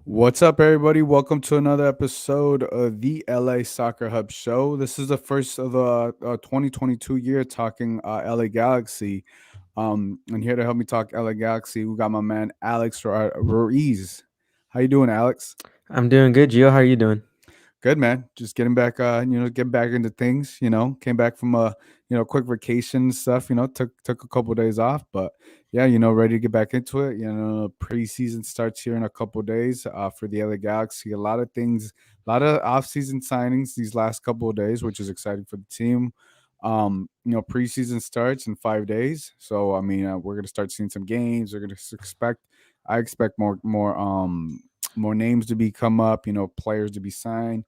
What's up, everybody? Welcome to another episode of the LA Soccer Hub Show. This is the first of the 2022 year talking LA Galaxy. And here to help me talk LA Galaxy, we got my man Alex Ruiz. How you doing, Alex? I'm doing good, Gio. How are you doing? Good, man. Just getting back, getting back into things. Came back from a quick vacation and stuff. Took a couple days off, but yeah, ready to get back into it. Preseason starts here in a couple days for the LA Galaxy. A lot of things, a lot of off-season signings these last couple of days, which is exciting for the team. Preseason starts in 5 days, so I mean, we're gonna start seeing some games. We're gonna expect, I expect more names to be come up. Players to be signed.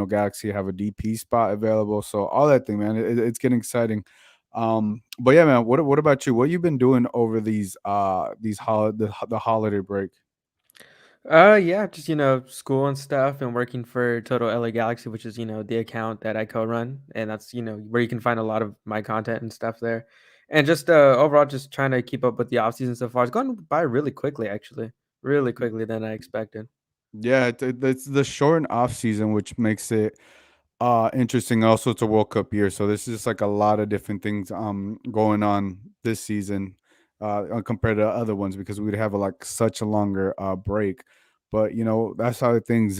Galaxy have a DP spot available. So all that thing, man, it's getting exciting. But yeah, man, what about you? What you been doing over the holiday break? Yeah, just school and stuff, and working for Total LA Galaxy, which is the account that I co-run, and that's where you can find a lot of my content and stuff there, and just overall, just trying to keep up with the off season so far. It's gone by really quickly, actually, really quickly than I expected. Yeah, it's the short off season, which makes it interesting. Also, it's a World Cup year, so this is like a lot of different things going on this season compared to other ones because we'd have like such a longer break. But that's how things.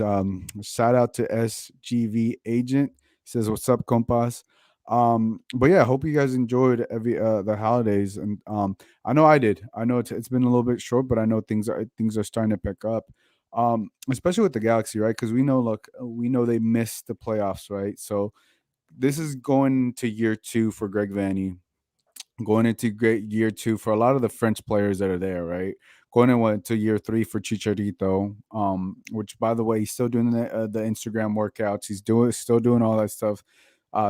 Shout out to SGV Agent. He says, "What's up, compas?" But yeah, I hope you guys enjoyed every the holidays, and I know I did. I know it's been a little bit short, but I know things are starting to pick up, especially with the Galaxy, right? Because we know they missed the playoffs, right? So this is going to year two for Greg Vanny, going into great year two for a lot of the French players that are there, right? Going into year three for Chicharito, which by the way, he's still doing the Instagram workouts. He's still doing all that stuff.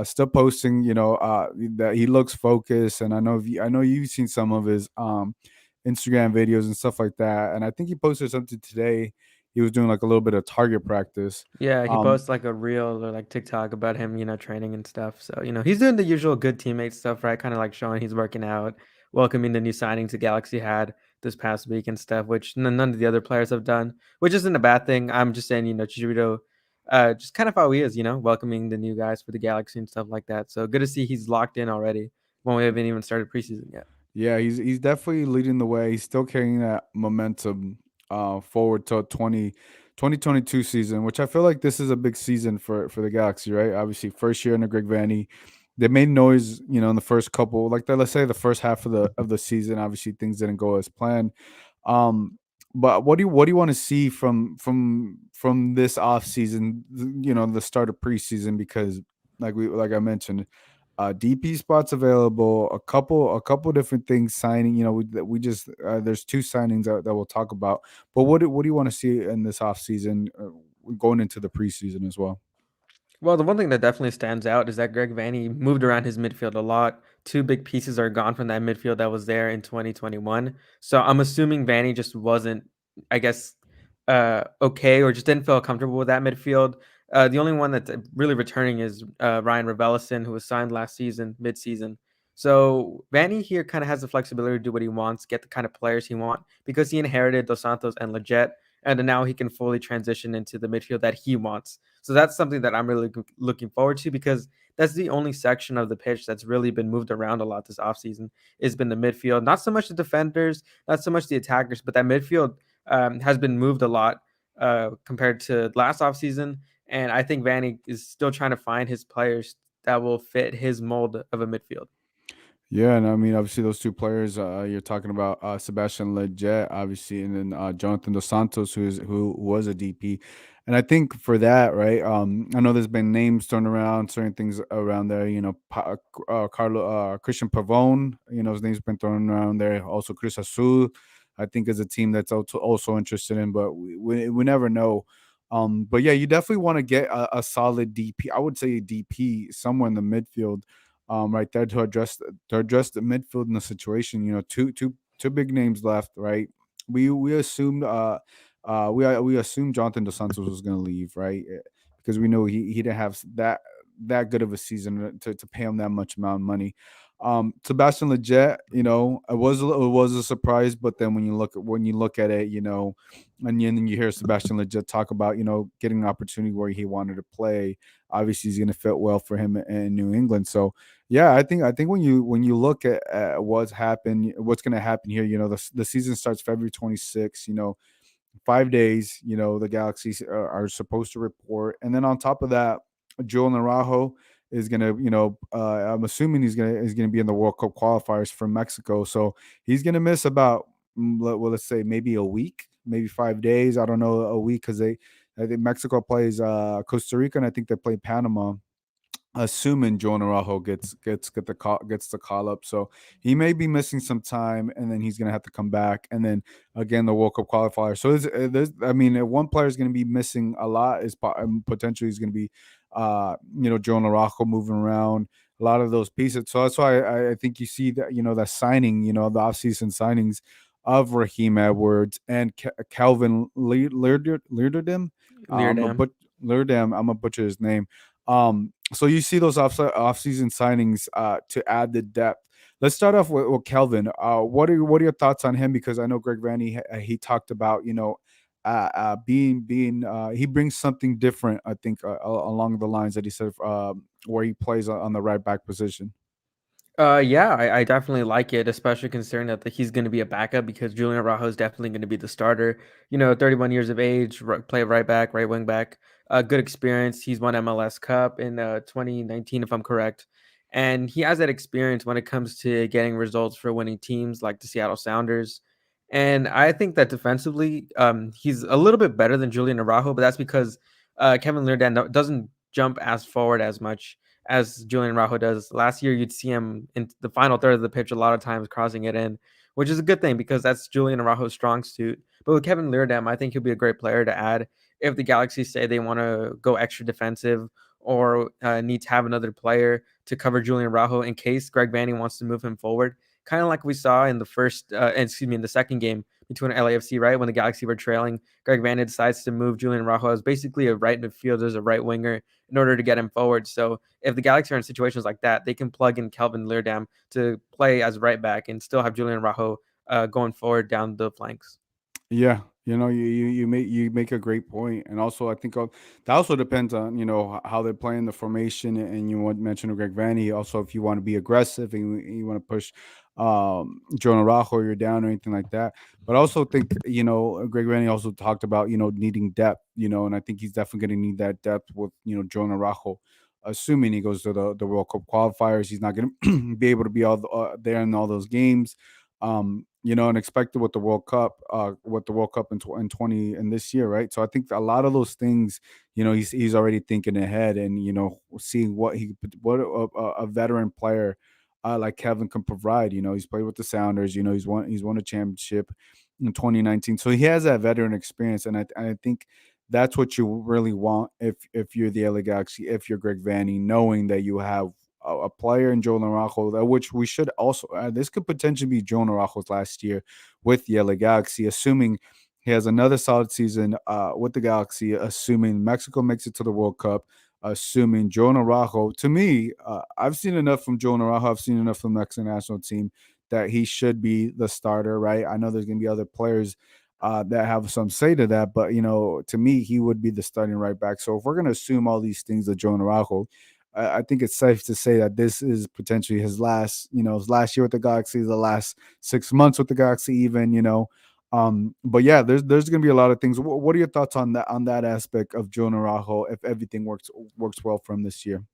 Still posting, that he looks focused, and I know you've seen some of his Instagram videos and stuff like that. And I think he posted something today. He was doing like a little bit of target practice. Yeah, he Um, posts like a reel or like TikTok about him, training and stuff. So, he's doing the usual good teammate stuff, right? Kind of like showing he's working out, welcoming the new signings the Galaxy had this past week and stuff, which none of the other players have done, which isn't a bad thing. I'm just saying, Chicharito, just kind of how he is, welcoming the new guys for the Galaxy and stuff like that. So good to see he's locked in already when we haven't even started preseason yet. Yeah, he's definitely leading the way. He's still carrying that momentum forward to 2022 season, which I feel like this is a big season for the Galaxy, right? Obviously, first year under Greg Vanny, they made noise, in the first couple, like let's say the first half of the season. Obviously, things didn't go as planned. Um, but what do you want to see from this off season? The start of preseason because like I mentioned, DP spots available. A couple different things signing. We just there's two signings that we'll talk about. But what do you want to see in this off season, going into the preseason as well? Well, the one thing that definitely stands out is that Greg Vanny moved around his midfield a lot. Two big pieces are gone from that midfield that was there in 2021. So I'm assuming Vanny just wasn't, I guess, okay, or just didn't feel comfortable with that midfield. The only one that's really returning is Ryan Raveloson, who was signed last season, mid-season. So Vanny here kind of has the flexibility to do what he wants, get the kind of players he wants, because he inherited Dos Santos and Leggett, and then now he can fully transition into the midfield that he wants. So that's something that I'm really looking forward to because that's the only section of the pitch that's really been moved around a lot this offseason. Has been the midfield, not so much the defenders, not so much the attackers, but that midfield has been moved a lot compared to last offseason. And I think Vanny is still trying to find his players that will fit his mold of a midfield. Yeah, and I mean, obviously, those two players you're talking about, Sebastian Leggett, obviously, and then Jonathan Dos Santos, who was a DP. And I think for that, right? I know there's been names thrown around, certain things around there. Christian Pavone, his name's been thrown around there. Also, Chris Azul, I think, is a team that's also interested in, but we never know. But yeah, you definitely want to get a solid DP. I would say a DP somewhere in the midfield, right there to address the midfield in the situation. Two big names left, right? We assumed we assumed Jonathan Dos Santos was going to leave, right? Because we know he didn't have that good of a season to pay him that much amount of money. Sebastian Lletget, it was a surprise, but then when you look at it, and then you hear Sebastian Lletget talk about getting an opportunity where he wanted to play. Obviously, he's going to fit well for him in New England. So yeah, I think when you look at what's going to happen here, the season starts February 26th. 5 days, the Galaxies are supposed to report, and then on top of that, Joel Narajo is gonna, I'm assuming he's gonna be in the World Cup qualifiers from Mexico, so he's gonna miss about, let's say maybe a week, maybe 5 days. I don't know, a week because I think Mexico plays Costa Rica, and I think they play Panama, assuming Joe Araujo gets the call up. So he may be missing some time, and then he's gonna have to come back, and then again the World Cup qualifier. So I mean, if one player is gonna be missing a lot, potentially is gonna be, Joe Araujo moving around a lot of those pieces. So that's why I think you see that, that signing, the offseason signings of Raheem Edwards and Calvin Learderdam. Leardam. But Leardam, I'm gonna butcher his name. So you see those off-season signings to add the depth. Let's start off with Kelvin. What are your thoughts on him? Because I know Greg Vanny, he talked about, being he brings something different. I think along the lines that he said, where he plays on the right back position. Yeah, I definitely like it, especially considering that he's going to be a backup because Julian Araujo is definitely going to be the starter. 31 years of age, play right back, right wing back. Good experience. He's won MLS Cup in 2019, if I'm correct, and he has that experience when it comes to getting results for winning teams like the Seattle Sounders. And I think that defensively, he's a little bit better than Julian Araujo, but that's because Kevin Leerdam doesn't jump as forward as much as Julian Araujo does. Last year, you'd see him in the final third of the pitch a lot of times crossing it in, which is a good thing because that's Julian Araujo's strong suit. But with Kevin Leerdam, I think he'll be a great player to add if the Galaxy say they want to go extra defensive or need to have another player to cover Julian Araujo in case Greg Vanny wants to move him forward. Kind of like we saw in in the second game between LAFC, right? When the Galaxy were trailing, Greg Vanny decides to move Julian Araujo as basically a right midfielder, as a right winger in order to get him forward. So if the Galaxy are in situations like that, they can plug in Kelvin Leerdam to play as right back and still have Julian Rajo going forward down the flanks. Yeah, you make a great point, and also I think that also depends on how they're playing the formation, and you want mention Greg Vanny. Also, if you want to be aggressive and you want to push, Jonah Rajo, you're down or anything like that. But I also think Greg Vanny also talked about needing depth, and I think he's definitely going to need that depth with Jonah Rajo. Assuming he goes to the World Cup qualifiers, he's not going to be able to be all there in all those games, and expected with the World Cup, in 20 in this year, right? So I think a lot of those things, he's already thinking ahead, and seeing what a veteran player like Kevin can provide. He's played with the Sounders. He's won a championship in 2019, so he has that veteran experience, and I think that's what you really want if you're the LA Galaxy, if you're Greg Vanny, knowing that you have a player in Joe Naranjo, that which we should also this could potentially be Joe Naranjo's last year with the LA Galaxy, assuming he has another solid season with the Galaxy, assuming Mexico makes it to the World Cup, assuming Joe Naranjo. To me, I've seen enough from Joe Naranjo. I've seen enough from the Mexican national team that he should be the starter, right? I know there's going to be other players that have some say to that, but to me, he would be the starting right back. So if we're going to assume all these things of Joe Naranjo, I think it's safe to say that this is potentially his last year with the Galaxy, the last 6 months with the Galaxy, even. But yeah, there's gonna be a lot of things. What are your thoughts on that aspect of Joe Naranjo if everything works well for him this year?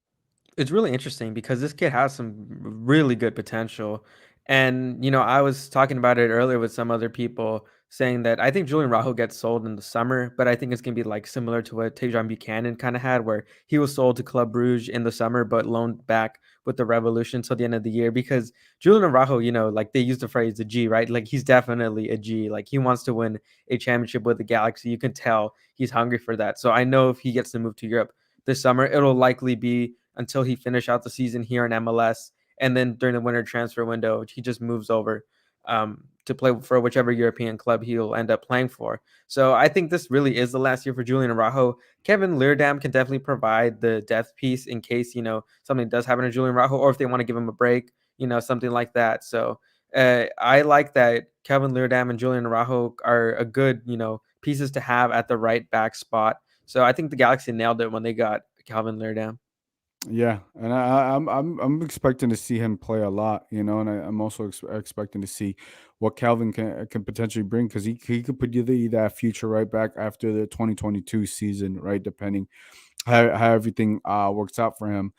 It's really interesting because this kid has some really good potential. And, I was talking about it earlier with some other people saying that I think Julian Rajo gets sold in the summer, but I think it's going to be like similar to what Tejan Buchanan kind of had, where he was sold to Club Brugge in the summer, but loaned back with the Revolution till the end of the year. Because Julian Rajo, like they use the phrase the G, right? Like he's definitely a G. Like he wants to win a championship with the Galaxy. You can tell he's hungry for that. So I know if he gets to move to Europe this summer, it'll likely be until he finish out the season here in MLS, and then during the winter transfer window, he just moves over to play for whichever European club he'll end up playing for. So I think this really is the last year for Julian Araujo. Kevin Leerdam can definitely provide the depth piece in case something does happen to Julian Araujo, or if they want to give him a break. something like that. So I like that Kelvin Leerdam and Julian Araujo are a good, pieces to have at the right back spot. So I think the Galaxy nailed it when they got Calvin Leerdam. Yeah, and I'm expecting to see him play a lot, and I'm also expecting to see what Calvin can potentially bring because he could be that future right back after the 2022 season, right? Depending how everything works out for him.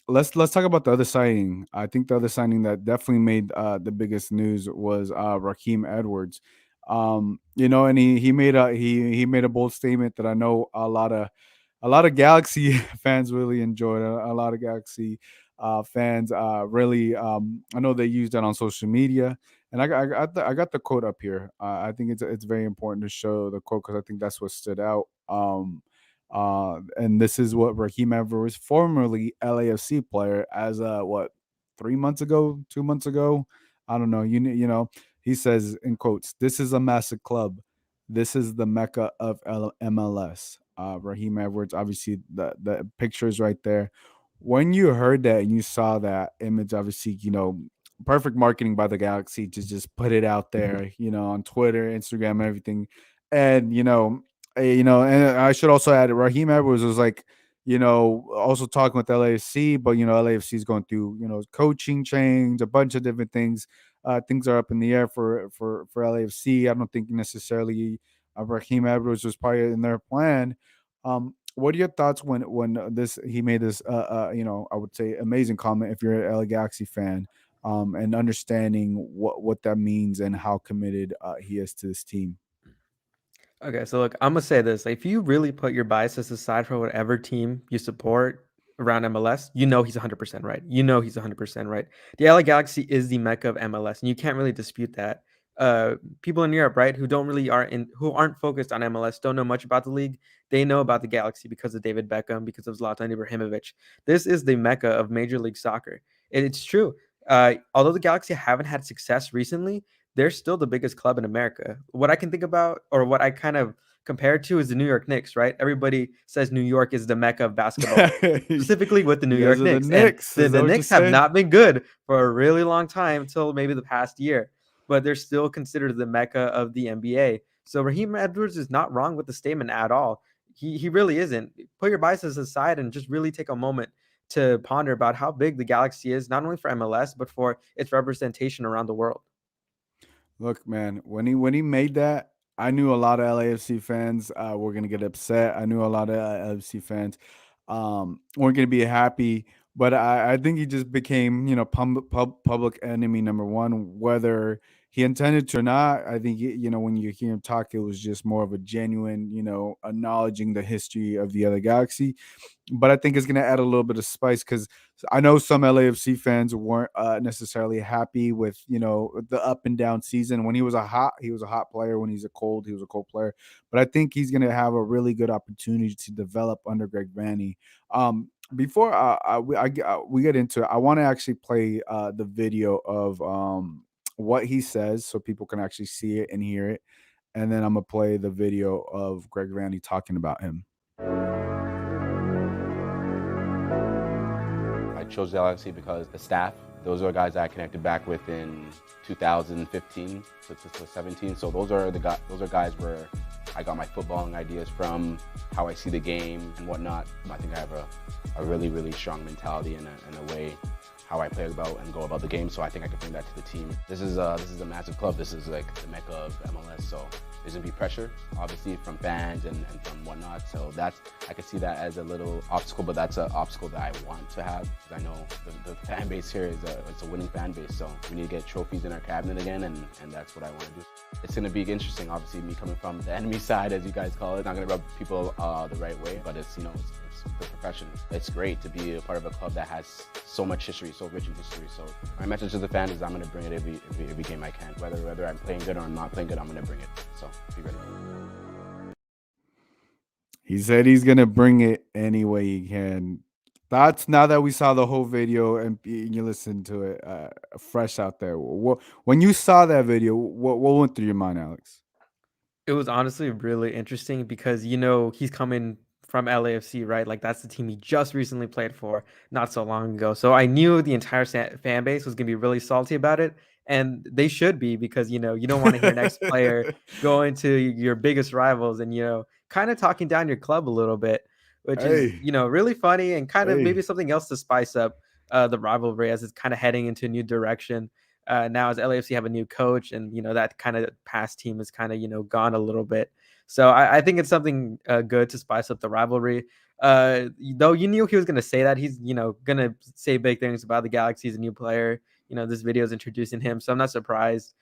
Let's talk about the other signing. I think the other signing that definitely made the biggest news was Raheem Edwards. And he made he made a bold statement that I know a lot of Galaxy fans really enjoyed. A lot of Galaxy fans really. I know they used that on social media, and I got the quote up here. I think it's very important to show the quote because I think that's what stood out. And this is what Raheem Edwards, formerly LAFC player, as what 3 months ago, 2 months ago, I don't know. He says in quotes, "This is a massive club. This is the mecca of MLS." Raheem Edwards, obviously the pictures right there. When you heard that and you saw that image, obviously, perfect marketing by the Galaxy to just put it out there, on Twitter, Instagram, and everything. And and I should also add, Raheem Edwards was like, also talking with LAFC, but LAFC is going through, coaching change, a bunch of different things. Things are up in the air for LAFC. I don't think necessarily Raheem Edwards was probably in their plan. What are your thoughts when this he made this I would say amazing comment if you're an LA Galaxy fan, and understanding what that means and how committed he is to this team. Okay, so look, I'm gonna say this. If you really put your biases aside for whatever team you support around MLS, he's 100% right. He's 100% right. The LA Galaxy is the mecca of MLS, and you can't really dispute that. People in Europe, right, who aren't focused on MLS, don't know much about the league. They know about the Galaxy because of David Beckham, because of Zlatan Ibrahimovic. This is the mecca of Major League Soccer. And it's true. Although the Galaxy haven't had success recently, they're still the biggest club in America. What I can think about, or what I kind of compare it to, is the New York Knicks, right? Everybody says New York is the mecca of basketball, You specifically with the New guys York are the Knicks. And Knicks. the, Is that the what you're Knicks have saying? not been good for a really long time until maybe the past year, but they're still considered the mecca of the NBA. So Raheem Edwards is not wrong with the statement at all. He really isn't. Put your biases aside and just really take a moment to ponder about how big the Galaxy is, not only for MLS, but for its representation around the world. Look, man, when he made that, I knew a lot of LAFC fans were gonna get upset. I knew a lot of LAFC fans weren't gonna be happy. But I think he just became, public enemy number one, whether he intended to or not. I think when you hear him talk, it was just more of a genuine, acknowledging the history of the other galaxy. But I think it's going to add a little bit of spice because I know some LAFC fans weren't necessarily happy with the up and down season. When he was a hot player. When he was a cold player. But I think he's going to have a really good opportunity to develop under Greg Vanny. Before we get into it, I want to actually play the video of what he says so people can actually see it and hear it, and then I'm gonna play the video of Greg Vanny talking about him. I chose Galaxy because the staff, those are guys that I connected back with in 2015 to 17. So those are guys where I got my footballing ideas from, how I see the game and whatnot. I think I have a really, really strong mentality and a way how I play about and go about the game. So I think I can bring that to the team. This is a massive club. This is like the mecca of MLS. So there's gonna be pressure, obviously, from fans and from whatnot. So I can see that as a little obstacle, but that's an obstacle that I want to have. Because I know the fan base here it's a winning fan base. So we need to get trophies in our cabinet again, and that's what I want to do. It's gonna be interesting, obviously, me coming from the enemy side, as you guys call it. Not gonna rub people the right way, but it's it's the profession. It's great to be a part of a club that has so much history, so rich in history. So my message to the fans is I'm going to bring it every game I can. Whether I'm playing good or I'm not playing good, I'm going to bring it. So be ready. He said he's gonna bring it any way he can. Thoughts now that we saw the whole video and you listened to it fresh out there. When you saw that video, what went through your mind, Alex? It was honestly really interesting because he's coming from LAFC, right? Like that's the team he just recently played for not so long ago. So I knew the entire fan base was going to be really salty about it, and they should be because you don't want to hear an ex player go into your biggest rivals and kind of talking down your club a little bit, which is Hey, really funny and kind of maybe hey. something else to spice up the rivalry as it's kind of heading into a new direction. Now as LAFC have a new coach, and that kind of past team is kind of gone a little bit. So I think it's something good to spice up the rivalry. Though you knew he was going to say that, he's going to say big things about the Galaxy as a new player. This video is introducing him, so I'm not surprised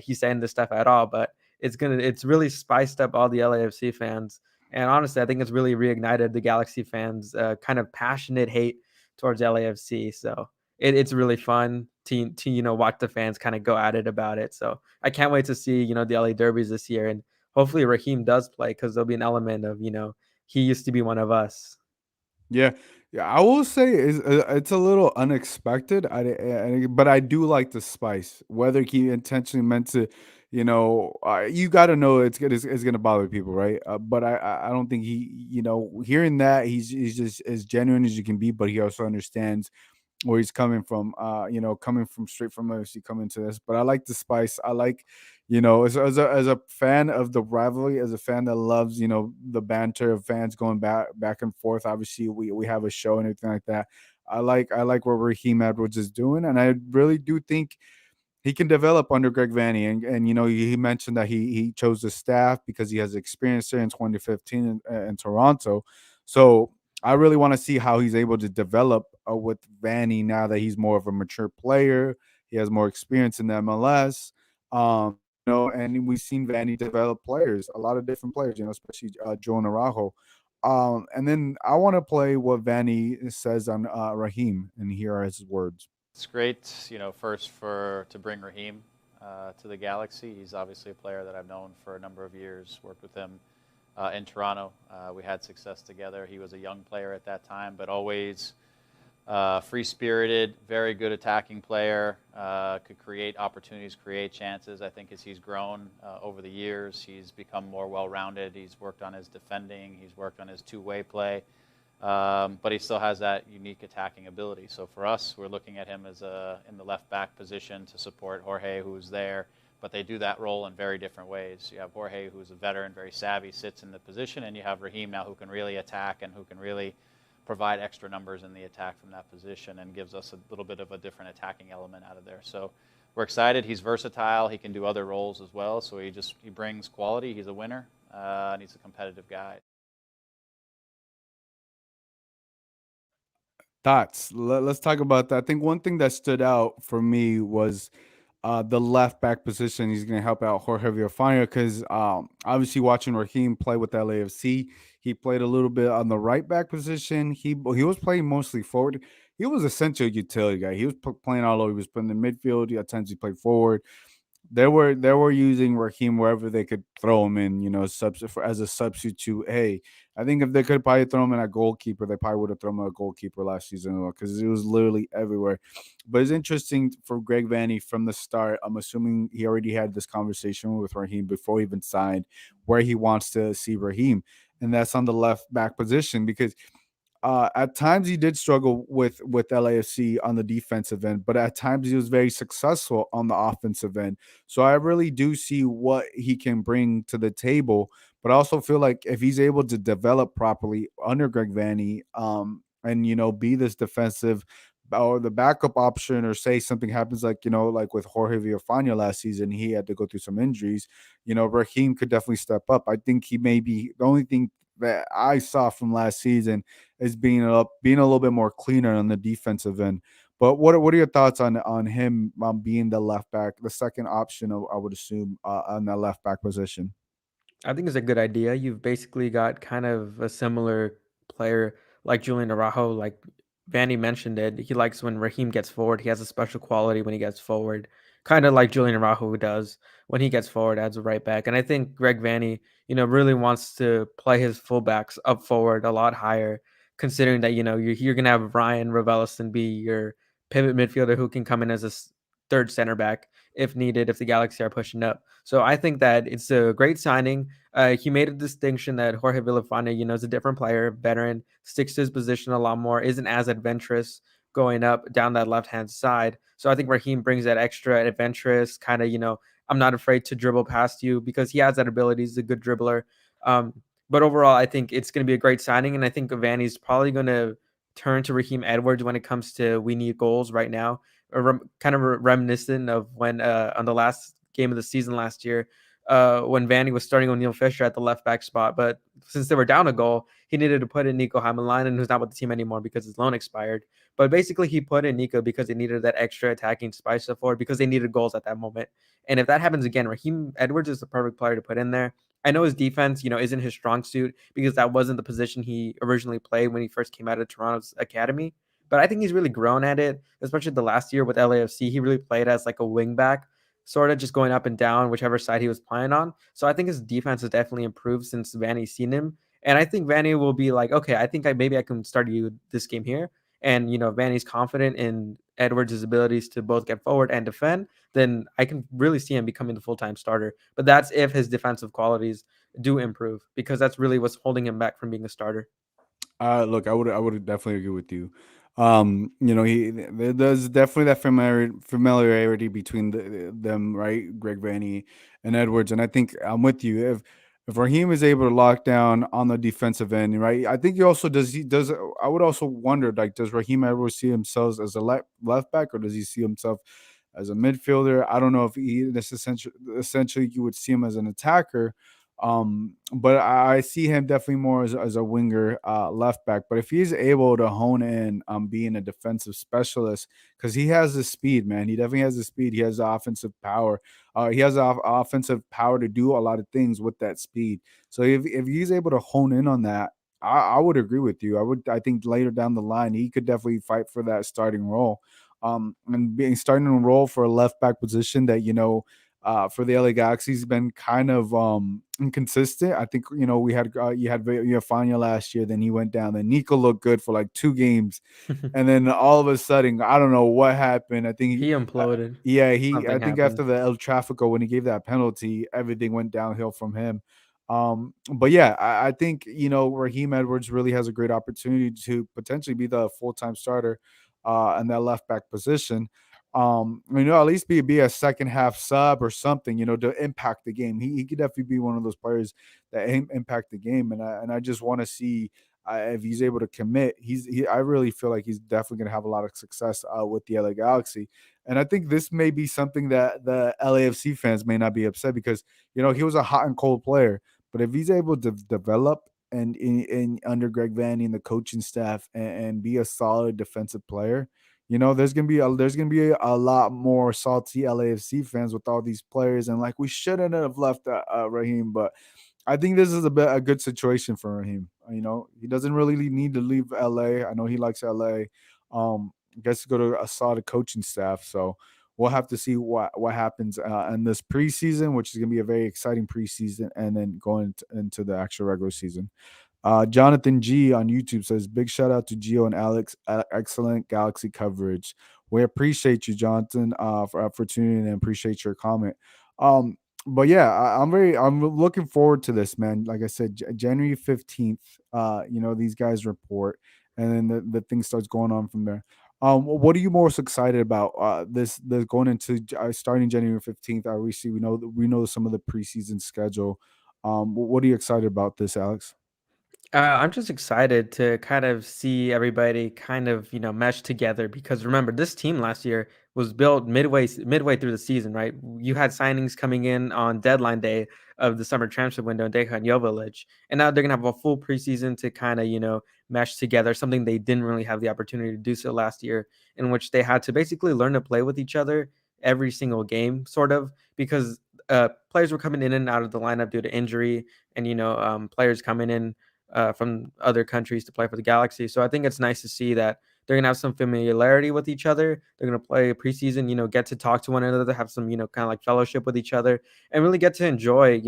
he's saying this stuff at all. But it's really spiced up all the LAFC fans, and honestly, I think it's really reignited the Galaxy fans' kind of passionate hate towards LAFC. So it's really fun to watch the fans kind of go at it about it. So I can't wait to see the LA derbies this year, and hopefully Raheem does play because there'll be an element of he used to be one of us. Yeah, yeah. I will say it's a little unexpected. But I do like the spice. Whether he intentionally meant to, you got to know it's gonna bother people, right? But I don't think hearing that he's just as genuine as you can be, but he also understands where he's coming from. Coming from straight from OFC, coming to this. But I like the spice. I like, as a fan of the rivalry, as a fan that loves, the banter of fans going back and forth. Obviously, we have a show and everything like that. I like what Raheem Edwards is doing, and I really do think he can develop under Greg Vanney. And he mentioned that he chose the staff because he has experience there in 2015 in Toronto. So I really want to see how he's able to develop with Vanney now that he's more of a mature player. He has more experience in the MLS. And we've seen Vanney develop players, a lot of different players, especially Joe Narajo. And then I want to play what Vanney says on Raheem, and here are his words. It's great, first to bring Raheem to the Galaxy. He's obviously a player that I've known for a number of years. Worked with him in Toronto. We had success together. He was a young player at that time, but always free-spirited, very good attacking player. Could create opportunities, create chances. I think as he's grown over the years, he's become more well-rounded. He's worked on his defending. He's worked on his two-way play. But he still has that unique attacking ability. So for us, we're looking at him as in the left back position to support Jorge, who's there. But they do that role in very different ways. You have Jorge, who's a veteran, very savvy, sits in the position, and you have Raheem now, who can really attack and who can really provide extra numbers in the attack from that position and gives us a little bit of a different attacking element out of there. So we're excited. He's versatile. He can do other roles as well. So he brings quality. He's a winner, and he's a competitive guy. Thoughts. Let's talk about that. I think one thing that stood out for me was the left back position. He's going to help out Jorge Villafana because obviously watching Raheem play with LAFC, he played a little bit on the right back position. He was playing mostly forward. He was essentially a utility guy. He was playing all over. He was playing in the midfield. At times he played forward. They were using Raheem wherever they could throw him in, as a substitute. Hey, I think if they could probably throw him in at goalkeeper, they probably would have thrown him at goalkeeper last season because it was literally everywhere. But it's interesting for Greg Vanney from the start. I'm assuming he already had this conversation with Raheem before he even signed where he wants to see Raheem, and that's on the left back position because at times he did struggle with LAFC on the defensive end, but at times he was very successful on the offensive end. So I really do see what he can bring to the table, but I also feel like if he's able to develop properly under Greg Vanney, and be this defensive or the backup option, or say something happens like like with Jorge Villafana last season, he had to go through some injuries. Raheem could definitely step up. I think he may be the only thing that I saw from last season is being a little bit more cleaner on the defensive end. But what are your thoughts on him being the left back, the second option? I would assume on that left back position. I think it's a good idea. You've basically got kind of a similar player like Julian Araujo. Like Vanny mentioned it, he likes when Raheem gets forward. He has a special quality when he gets forward, kind of like Julian Araujo does when he gets forward as a right back. And I think Greg Vanny, really wants to play his fullbacks up forward a lot higher, considering that you're gonna have Ryan Ravelisson be your pivot midfielder who can come in as a third center back if needed, if the Galaxy are pushing up. So I think that it's a great signing. He made a distinction that Jorge Villafana, is a different player, veteran, sticks to his position a lot more, isn't as adventurous going up down that left hand side. So I think Raheem brings that extra adventurous kind of, I'm not afraid to dribble past you because he has that ability. He's a good dribbler. Um, but overall, I think it's going to be a great signing, and I think Vanny's probably going to turn to Raheem Edwards when it comes to we need goals right now. Kind of reminiscent of when on the last game of the season last year, when Vanny was starting O'Neal Fisher at the left back spot. But since they were down a goal, he needed to put in Nico Hamalainen, who's not with the team anymore because his loan expired. But basically, he put in Nico because they needed that extra attacking spice up forward because they needed goals at that moment. And if that happens again, Raheem Edwards is the perfect player to put in there. I know his defense, isn't his strong suit because that wasn't the position he originally played when he first came out of Toronto's academy. But I think he's really grown at it, especially the last year with LAFC. He really played as like a wing back, sort of just going up and down, whichever side he was playing on. So I think his defense has definitely improved since Vanny's seen him. And I think Vanny will be like, okay, I think maybe I can start you this game here. And, Vanny's confident in Edwards' abilities to both get forward and defend, then I can really see him becoming the full-time starter. But that's if his defensive qualities do improve, because that's really what's holding him back from being a starter. Look, I would definitely agree with you. There's definitely that familiarity between them, right? Greg Vanny and Edwards, and I think I'm with you. If Raheem is able to lock down on the defensive end, right? I think he also does. He does. I would also wonder, like, does Raheem Edwards see himself as a left back, or does he see himself as a midfielder? I don't know if this essentially you would see him as an attacker. But I see him definitely more as a winger, left back. But if he's able to hone in on being a defensive specialist, because he has the speed, man, he definitely has the speed. He has the offensive power. He has the offensive power to do a lot of things with that speed. So if he's able to hone in on that, I would agree with you. I think later down the line he could definitely fight for that starting role. And being starting a role for a left back position that for the LA Galaxy's been kind of inconsistent. I think we had you had Fanya last year, then he went down. Then Nico looked good for like 2 games, and then all of a sudden, I don't know what happened. I think, He imploded. yeah, I Something think happened. after the El Trafico when he gave that penalty, everything went downhill from him. But yeah, I think Raheem Edwards really has a great opportunity to potentially be the full time starter, in that left back position. At least be a second half sub or something, to impact the game. He could definitely be one of those players that impact the game, and I just want to see if he's able to commit. I really feel like he's definitely going to have a lot of success with the LA Galaxy, and I think this may be something that the LAFC fans may not be upset because he was a hot and cold player, but if he's able to develop and in under Greg Vanny and the coaching staff and be a solid defensive player, there's gonna be a lot more salty LAFC fans with all these players, and like we shouldn't have left Raheem, but I think this is a good situation for Raheem. He doesn't really need to leave LA. I know he likes LA. Gets to go to a solid coaching staff, so we'll have to see what happens in this preseason, which is gonna be a very exciting preseason, and then going into the actual regular season. Jonathan G on YouTube says, "Big shout out to Gio and Alex. Excellent Galaxy coverage. We appreciate you, Jonathan, for tuning in and appreciate your comment." Um, but yeah, I'm looking forward to this, man. Like I said, January 15th. These guys report, and then the thing starts going on from there. What are you most excited about? This going into starting January 15th. Obviously, we know some of the preseason schedule. What are you excited about this, Alex? I'm just excited to kind of see everybody kind of, mesh together because remember, this team last year was built midway through the season, right? You had signings coming in on deadline day of the summer transfer window, Dejan Joveljic, and now they're gonna have a full preseason to kind of, mesh together, something they didn't really have the opportunity to do so last year, in which they had to basically learn to play with each other every single game, sort of, because players were coming in and out of the lineup due to injury, and players coming in from other countries to play for the Galaxy. So I think it's nice to see that they're gonna have some familiarity with each other. They're gonna play a preseason, get to talk to one another, have some, kind of like fellowship with each other, and really get to enjoy,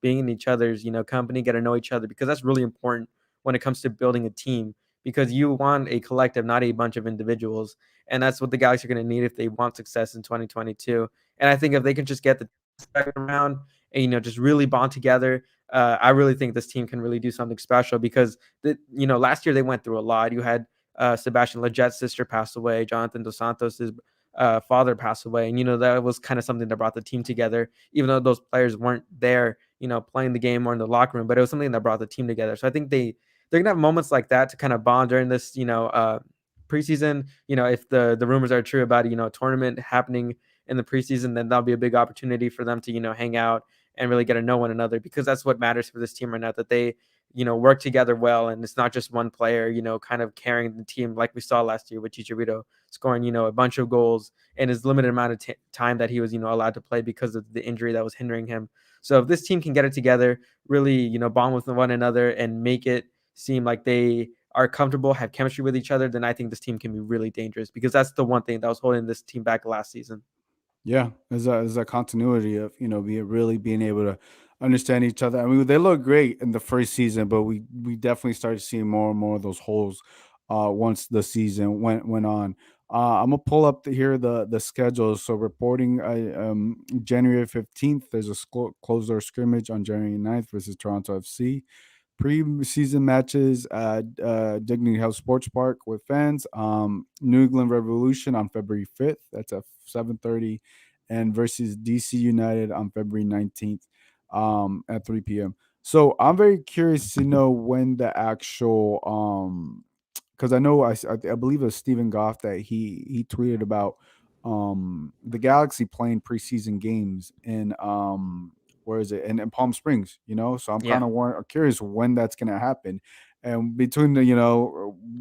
being in each other's, company, get to know each other because that's really important when it comes to building a team. Because you want a collective, not a bunch of individuals, and that's what the Galaxy are going to need if they want success in 2022. And I think if they can just get the around and just really bond together, I really think this team can really do something special because last year they went through a lot. You had Sebastian Leget's sister pass away, Jonathan Dos Santos's father passed away, and that was kind of something that brought the team together. Even though those players weren't there, playing the game or in the locker room, but it was something that brought the team together. So I think they're gonna have moments like that to kind of bond during this, preseason. If the rumors are true about a tournament happening in the preseason, then that'll be a big opportunity for them to hang out and really get to know one another, because that's what matters for this team right now, that they work together well, and it's not just one player kind of carrying the team like we saw last year with Chicharito scoring a bunch of goals in his limited amount of time that he was allowed to play because of the injury that was hindering him. So if this team can get it together, really bond with one another and make it seem like they are comfortable, have chemistry with each other, then I think this team can be really dangerous, because that's the one thing that was holding this team back last season. Yeah, there's a continuity of being able to understand each other. I mean, they look great in the first season, but we definitely started seeing more and more of those holes once the season went on. I'm gonna pull up here the schedule. So reporting January 15th, there's a closed door scrimmage on January 9th versus Toronto FC. Preseason matches at Dignity Health Sports Park with fans. New England Revolution on February 5th. That's at 7:30, and versus DC United on February 19th at 3 p.m. So I'm very curious to know when the actual because I know I believe it was Stephen Goff that he tweeted about the Galaxy playing preseason games in where is it in Palm Springs, so I'm Yeah. kind of curious when that's going to happen, and between the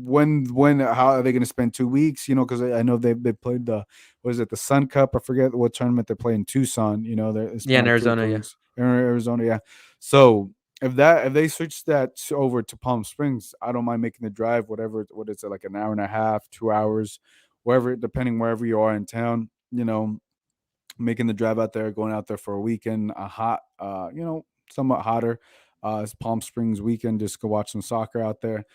when how are they going to spend 2 weeks, because I know they played the what is it, the Sun Cup, I forget what tournament they play in Tucson, it's Yeah, been in like two or Arizona, three yeah. weeks in Arizona, yeah. So if they switch that over to Palm Springs, I don't mind making the drive. What is it, like an hour and a half, 2 hours, wherever, depending wherever you are in town. Making the drive out there, going out there for a weekend, a hot, somewhat hotter, it's Palm Springs weekend. Just go watch some soccer out there.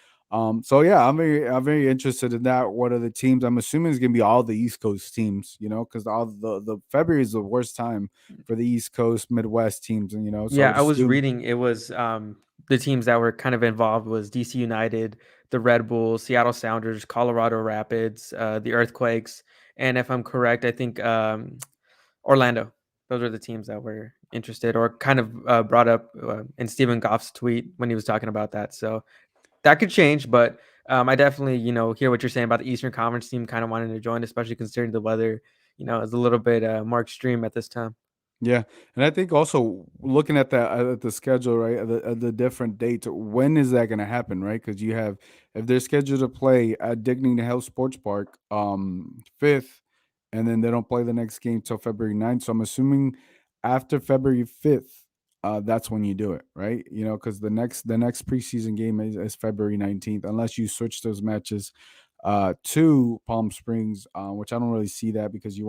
So yeah, I'm very interested in that. What are the teams? I'm assuming it's gonna be all the East Coast teams, because all the February is the worst time for the East Coast, Midwest teams, and so I Yeah, would I was assume. reading it was the teams that were kind of involved was DC United, the Red Bulls, Seattle Sounders, Colorado Rapids, the Earthquakes, and if I'm correct, I think Orlando. Those are the teams that were interested or kind of brought up in Stephen Goff's tweet when he was talking about that. So that could change, but I definitely hear what you're saying about the Eastern Conference team kind of wanting to join, especially considering the weather is a little bit more extreme at this time. Yeah, and I think also looking at the schedule, right, at the different dates, when is that going to happen, right? Because you have, if they're scheduled to play at Dignity Health Sports Park, 5th, and then they don't play the next game till February 9th. So I'm assuming after February 5th, that's when you do it, right? Because the next preseason game is February 19th, unless you switch those matches to Palm Springs, which I don't really see that, because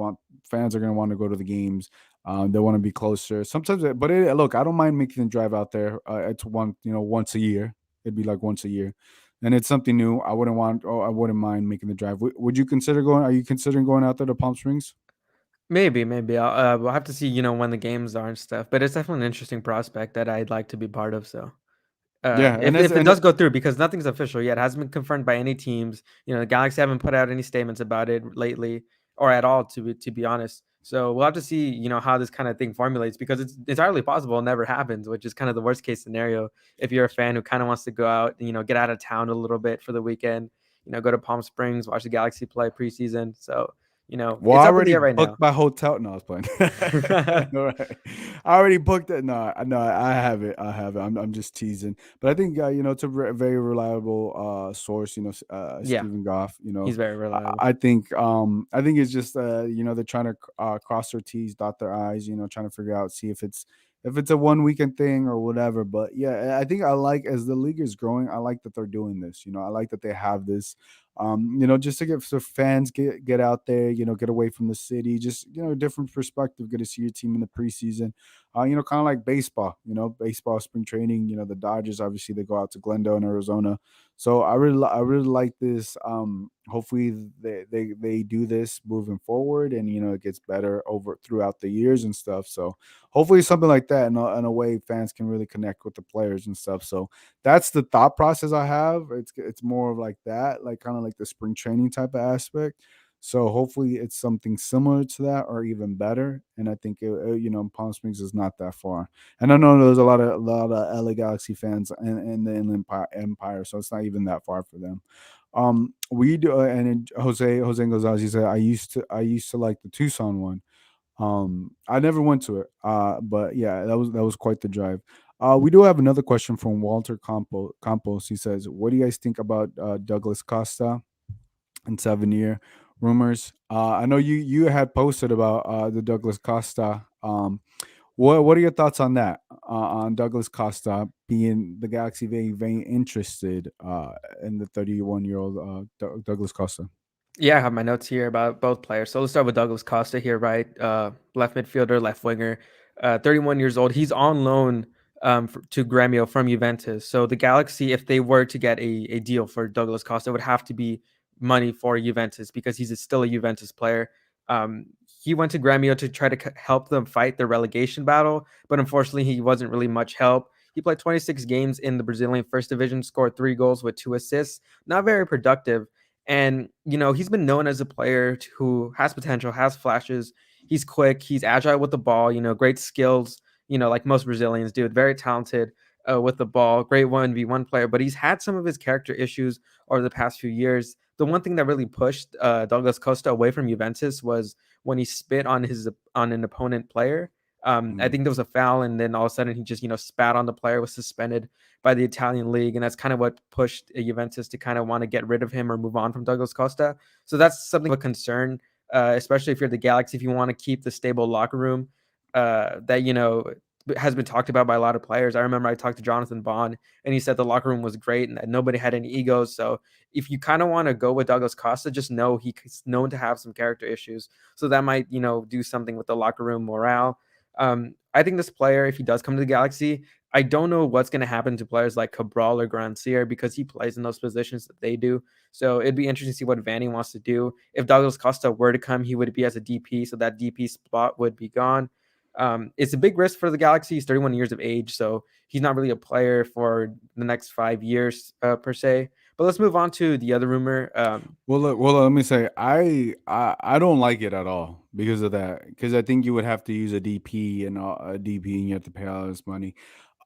fans are going to want to go to the games. They want to be closer. Sometimes, but look, I don't mind making the drive out there. It's once a year. It'd be like once a year, and it's something new. I wouldn't mind making the drive. Would you consider going? Are you considering going out there to Palm Springs? Maybe we'll have to see when the games are and stuff, but it's definitely an interesting prospect that I'd like to be part of. So Yeah, and if it does go through, because nothing's official yet, it hasn't been confirmed by any teams. The Galaxy haven't put out any statements about it lately or at all, to be honest. So we'll have to see, how this kind of thing formulates, because it's entirely possible it never happens, which is kind of the worst case scenario if you're a fan who kind of wants to go out, get out of town a little bit for the weekend, go to Palm Springs, watch the Galaxy play preseason. So, Well, I it's up in the already air right booked now. my hotel. No, I was playing. I know, right? I already booked it. No, no, I have it. I have it. I'm just teasing. But I think it's a very reliable source. Yeah, Stephen Goff. he's very reliable. I think it's just they're trying to cross their T's, dot their I's. Trying to figure out, see if it's a one weekend thing or whatever. But yeah, I think I like, as the league is growing, I like that they're doing this. I like that they have this Just to get so fans get out there, get away from the city, just different perspective, get to see your team in the preseason. Kind of like baseball, baseball spring training. The Dodgers obviously they go out to Glendale in Arizona, so I really like this. Hopefully they do this moving forward, and it gets better over throughout the years and stuff. So hopefully something like that in a way fans can really connect with the players and stuff. So that's the thought process I have. It's more of like that, like kind of like the spring training type of aspect. So hopefully it's something similar to that or even better. And I think Palm Springs is not that far. And I know there's a lot of LA Galaxy fans in the Inland Empire, so it's not even that far for them. We do, and then Jose Gonzalez, he said I used to like the Tucson one. I never went to it, but yeah, that was quite the drive. We do have another question from Walter Campos. He says, "What do you guys think about Douglas Costa and 7 year rumors?" I know you had posted about the Douglas Costa. What are your thoughts on that? On Douglas Costa being the Galaxy very interested in the 31-year-old Douglas Costa. Yeah, I have my notes here about both players. So let's start with Douglas Costa here, right? Left midfielder, left winger, 31 years old. He's on loan to Gremio from Juventus. So the Galaxy, if they were to get a deal for Douglas Costa, it would have to be money for Juventus because still a Juventus player. Um, he went to Gremio to try to help them fight the relegation battle, but unfortunately, he wasn't really much help. He played 26 games in the Brazilian First Division, scored 3 goals with 2 assists. Not very productive. And, he's been known as a player who has potential, has flashes. He's quick, he's agile with the ball, great skills, like most Brazilians do. Very talented with the ball, great 1v1 player. But he's had some of his character issues over the past few years. The one thing that really pushed Douglas Costa away from Juventus was when he spit on an opponent player. I Mhm. think there was a foul, and then all of a sudden he just spat on the player, was suspended by the Italian league, and that's kind of what pushed Juventus to kind of want to get rid of him or move on from Douglas Costa. So that's something of a concern, especially if you're the Galaxy, if you want to keep the stable locker room that has been talked about by a lot of players. I remember I talked to Jonathan Bond, and he said the locker room was great and that nobody had any egos. So if you kind of want to go with Douglas Costa, just know he's known to have some character issues. So that might do something with the locker room morale. I think this player, if he does come to the Galaxy, I don't know what's going to happen to players like Cabral or Grancier because he plays in those positions that they do. So it'd be interesting to see what Vanny wants to do. If Douglas Costa were to come, he would be as a DP, so that DP spot would be gone. It's a big risk for the Galaxy. He's 31 years of age, so he's not really a player for the next 5 years per se. But let's move on to the other rumor. Let me say I don't like it at all because of that. Because I think you would have to use a DP and you have to pay all this money.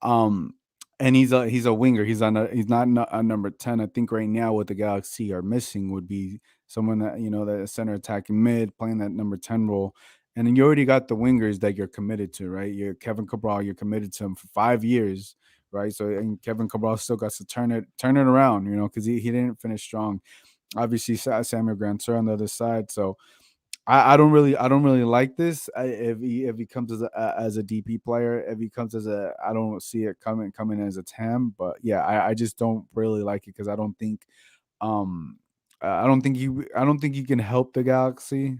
Um, and he's a winger. He's not a number 10. I think right now what the Galaxy are missing would be someone that is center attacking mid playing that number 10 role. And then you already got the wingers that you're committed to, right? You're Kevin Cabral. You're committed to him for 5 years, right? So and Kevin Cabral still got to turn it around, because he didn't finish strong. Obviously, Samuel Grancer on the other side. So I don't really like this. If he comes as a DP player, if he comes I don't see it coming as a TAM. But yeah, I just don't really like it because um I don't think you can help the Galaxy,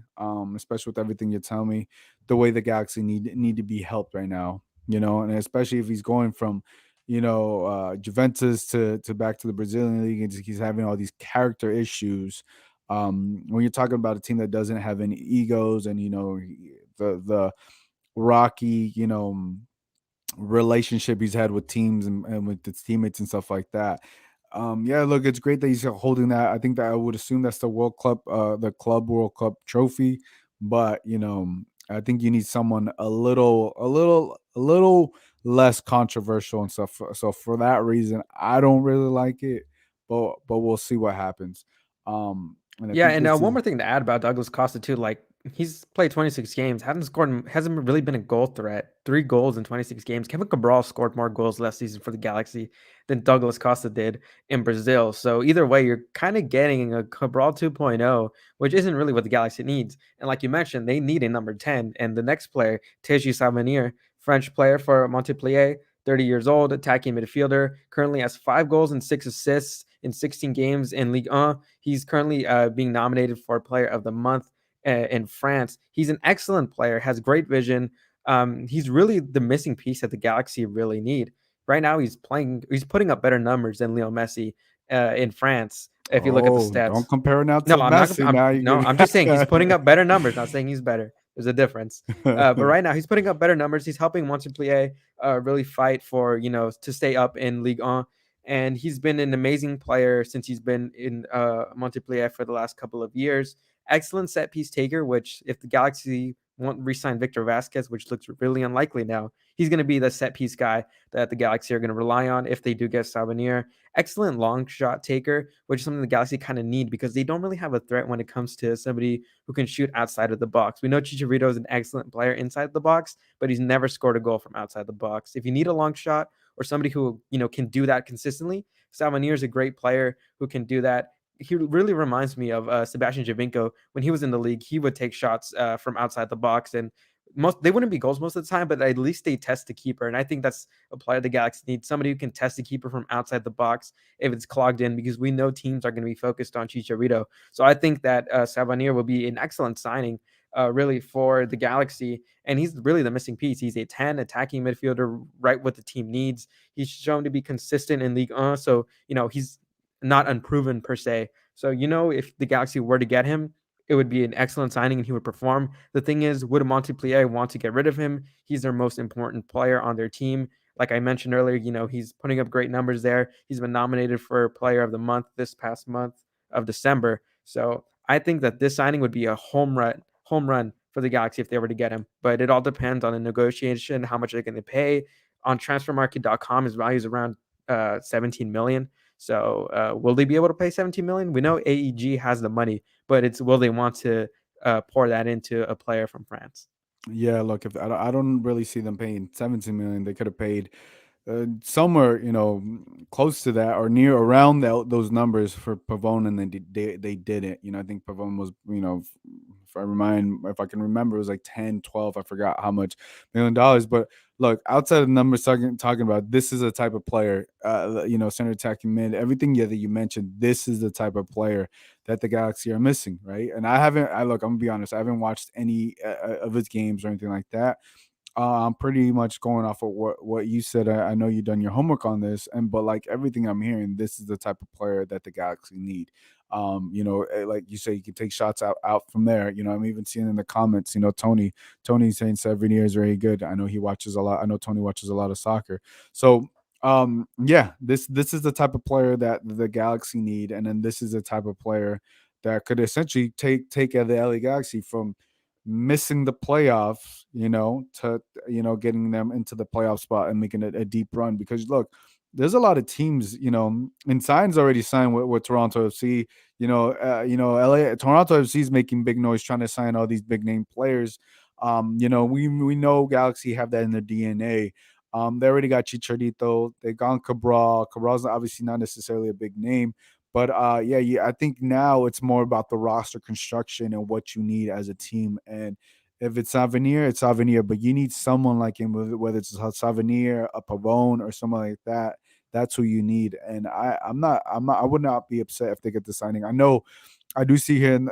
especially with everything you're telling me, the way the Galaxy need to be helped right now, and especially if he's going from, Juventus to back to the Brazilian league and he's having all these character issues. When you're talking about a team that doesn't have any egos and the rocky, relationship he's had with teams and with his teammates and stuff like that. Yeah, look, it's great that he's holding that. I think that I would assume that's the Club World Cup trophy, but I think you need someone a little less controversial and stuff. So for that reason, I don't really like it, but we'll see what happens. And I Yeah, think and this one is more thing to add about Douglas Costa too, like he's played 26 games, hasn't really been a goal threat. 3 goals in 26 games. Kevin Cabral scored more goals last season for the Galaxy than Douglas Costa did in Brazil. So either way, you're kind of getting a Cabral 2.0, which isn't really what the Galaxy needs. And like you mentioned, they need a number 10. And the next player, Teji Sabanier, French player for Montpellier, 30 years old, attacking midfielder, currently has 5 goals and 6 assists in 16 games in Ligue 1. He's currently being nominated for Player of the Month in France. He's an excellent player, has great vision. He's really the missing piece that the Galaxy really need. Right now, he's putting up better numbers than Leo Messi in France. If you look at the Oh, stats, don't compare now no, to I'm not. Messi. Now you No, I'm just saying he's putting get up better numbers. Not saying he's better. There's a difference. But right now he's putting up better numbers. He's helping Montpellier really fight for to stay up in Ligue 1. And he's been an amazing player since he's been in Montpellier for the last couple of years. Excellent set piece taker, which if the Galaxy won't re-sign Victor Vasquez, which looks really unlikely now, he's going to be the set piece guy that the Galaxy are going to rely on if they do get Sabanier. Excellent long shot taker, which is something the Galaxy kind of need because they don't really have a threat when it comes to somebody who can shoot outside of the box. We know Chicharito is an excellent player inside the box, but he's never scored a goal from outside the box. If you need a long shot or somebody who can do that consistently, Savanier is a great player who can do that. He really reminds me of Sebastian Javinko when he was in the league. He would take shots from outside the box, and they wouldn't be goals most of the time, but at least they test the keeper. And I think that's a player the Galaxy needs, somebody who can test the keeper from outside the box if it's clogged in, because we know teams are going to be focused on Chicharito. So I think that Savanier will be an excellent signing really for the Galaxy. And he's really the missing piece. He's a 10 attacking midfielder, right what the team needs. He's shown to be consistent in Ligue 1. So, he's not unproven per se. So, if the Galaxy were to get him, it would be an excellent signing and he would perform. The thing is, would Montpellier want to get rid of him? He's their most important player on their team. Like I mentioned earlier, he's putting up great numbers there. He's been nominated for Player of the Month this past month of December. So I think that this signing would be a home run for the Galaxy if they were to get him. But it all depends on the negotiation, how much they're going to pay. On transfermarket.com, his value is around 17 million. So will they be able to pay 17 million? We know AEG has the money, but will they want to pour that into a player from France? Yeah, look, if I don't really see them paying 17 million, they could have paid somewhere, close to that or near around those numbers for Pavone, and they didn't. I think Pavone was, if I can remember, it was like 10, 12. I forgot how much $1 million. But look, outside of the numbers talking about, this is a type of player, center attacking mid, everything that you mentioned. This is the type of player that the Galaxy are missing, right? And I'm gonna be honest, I haven't watched any of his games or anything like that. I'm pretty much going off of what you said. I know you've done your homework on this, but like everything I'm hearing, this is the type of player that the Galaxy need. Like you say, you can take shots out from there. I'm even seeing in the comments, Tony saying 7 years very good. I know he watches a lot. I know Tony watches a lot of soccer. So yeah, this is the type of player that the Galaxy need, and then this is the type of player that could essentially take the LA Galaxy from missing the playoffs, to getting them into the playoff spot and making it a deep run. Because look, there's a lot of teams, and Sign's already signed with Toronto FC. LA Toronto FC is making big noise trying to sign all these big name players. We know Galaxy have that in their DNA. They already got Chicharito. They gone Cabral. Cabral's obviously not necessarily a big name, but yeah, I think now it's more about the roster construction and what you need as a team. And if it's Savanier, it's Savanier, but you need someone like him, whether it's a Savanier, a Pavone, or someone like that. That's who you need. And I would not be upset if they get the signing. I know I do see here in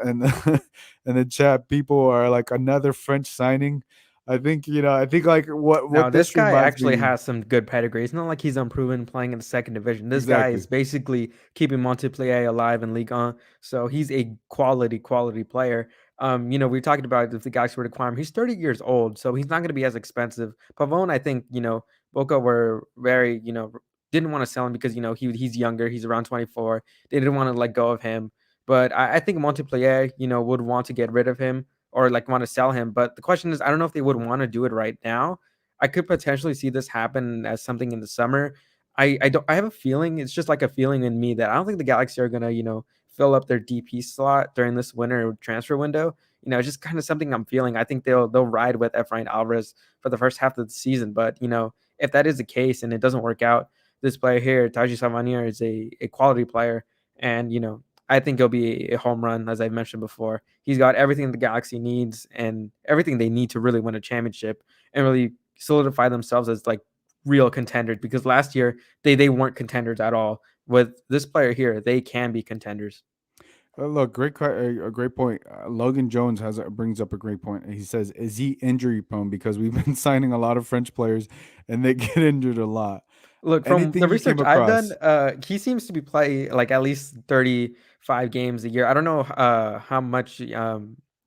in the chat, people are like, another French signing. I think like Now, what this this guy reminds actually me. has some good pedigree. It's not like he's unproven playing in the second division. This guy Exactly. is basically keeping Montpellier alive in Ligue 1. So he's a quality player. We talked about if the guys were to acquire him. He's 30 years old, so he's not going to be as expensive. Pavone, I think, Boca were very, didn't want to sell him because, he's younger. He's around 24. They didn't want to let go of him. But I think Montpellier, would want to get rid of him or like want to sell him. But the question is, I don't know if they would want to do it right now. I could potentially see this happen as something in the summer. I have a feeling, it's just like a feeling in me, that I don't think the Galaxy are gonna, fill up their DP slot during this winter transfer window. It's just kind of something I'm feeling. I think they'll ride with Efrain Alvarez for the first half of the season. But if that is the case and it doesn't work out, this player here, Teji Sabanier, is a quality player. And I think he'll be a home run, as I mentioned before. He's got everything the Galaxy needs and everything they need to really win a championship and really solidify themselves as like real contenders. Because last year they weren't contenders at all. with this player here, they can be contenders. Look, a great point. Logan Jones brings up a great point. He says, "Is he injury prone?" Because we've been signing a lot of French players, and they get injured a lot. Look, from the Anything you came research I've done, across? he seems to be play like at least 35 games a year. I don't know how much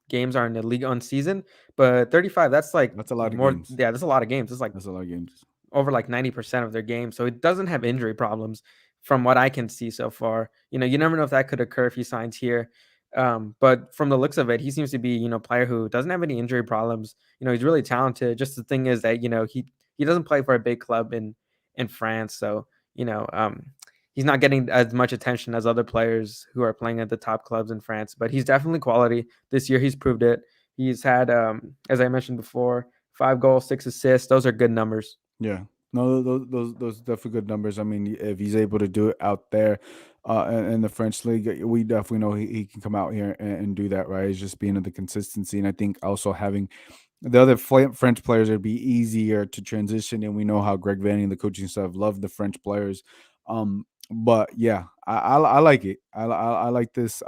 games are in the league on season, but 35, that's like That's a lot of more. games. Yeah, that's a lot of games. It's like That's a lot of games. over like 90% of their games. So it doesn't have injury problems from what I can see so far. You never know if that could occur if he signs here. But from the looks of it, he seems to be, player who doesn't have any injury problems. He's really talented. Just the thing is that, he doesn't play for a big club in France. So, you know, um, he's not getting as much attention as other players who are playing at the top clubs in France, but he's definitely quality. This year he's proved it. He's had, as I mentioned before, 5 goals, 6 assists. Those are good numbers. Yeah. No, those definitely good numbers. I mean, if he's able to do it out there, in the French league, we definitely know he can come out here and do that. Right? It's just being in the consistency, and I think also having the other French players, it'd be easier to transition. And we know how Greg Vanny and the coaching staff love the French players. But yeah, I like it. I like this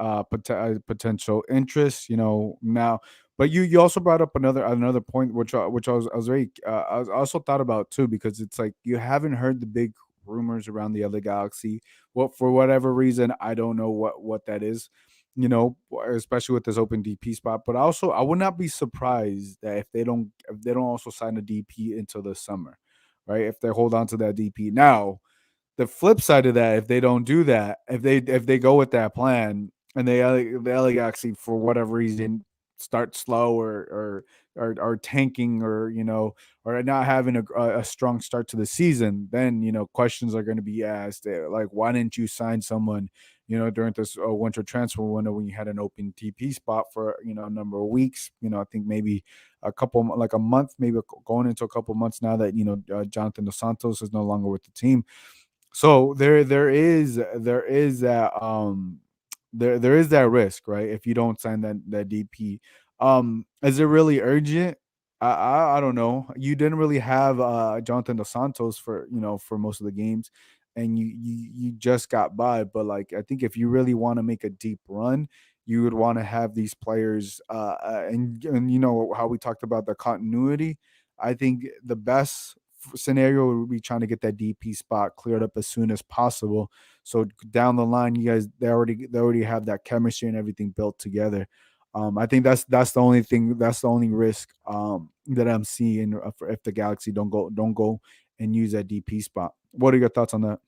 potential interest. Now, but you also brought up another point, which I was very I also thought about too, because it's like you haven't heard the big rumors around the other Galaxy. What For whatever reason, I don't know what that is. Especially with this open DP spot. But also, I would not be surprised that if they don't also sign a DP until the summer, right? If they hold on to that DP now, the flip side of that, if they don't do that, if they go with that plan and the LA Galaxy for whatever reason start slow or tanking or not having a strong start to the season, then questions are going to be asked, like, why didn't you sign someone during this winter transfer window when you had an open TP spot for a number of weeks. I think maybe like a month, maybe going into a couple months now that Jonathan Dos Santos is no longer with the team. So there is that risk, right? If you don't sign that DP, is it really urgent? I don't know. You didn't really have Jonathan Dos Santos for most of the games, and you just got by. But like, I think if you really want to make a deep run, you would want to have these players, and how we talked about the continuity. I think the best scenario would be trying to get that DP spot cleared up as soon as possible. So down the line, you guys they already have that chemistry and everything built together. I think that's the only thing. That's the only risk that I'm seeing if the Galaxy don't go and use that DP spot. What are your thoughts on that?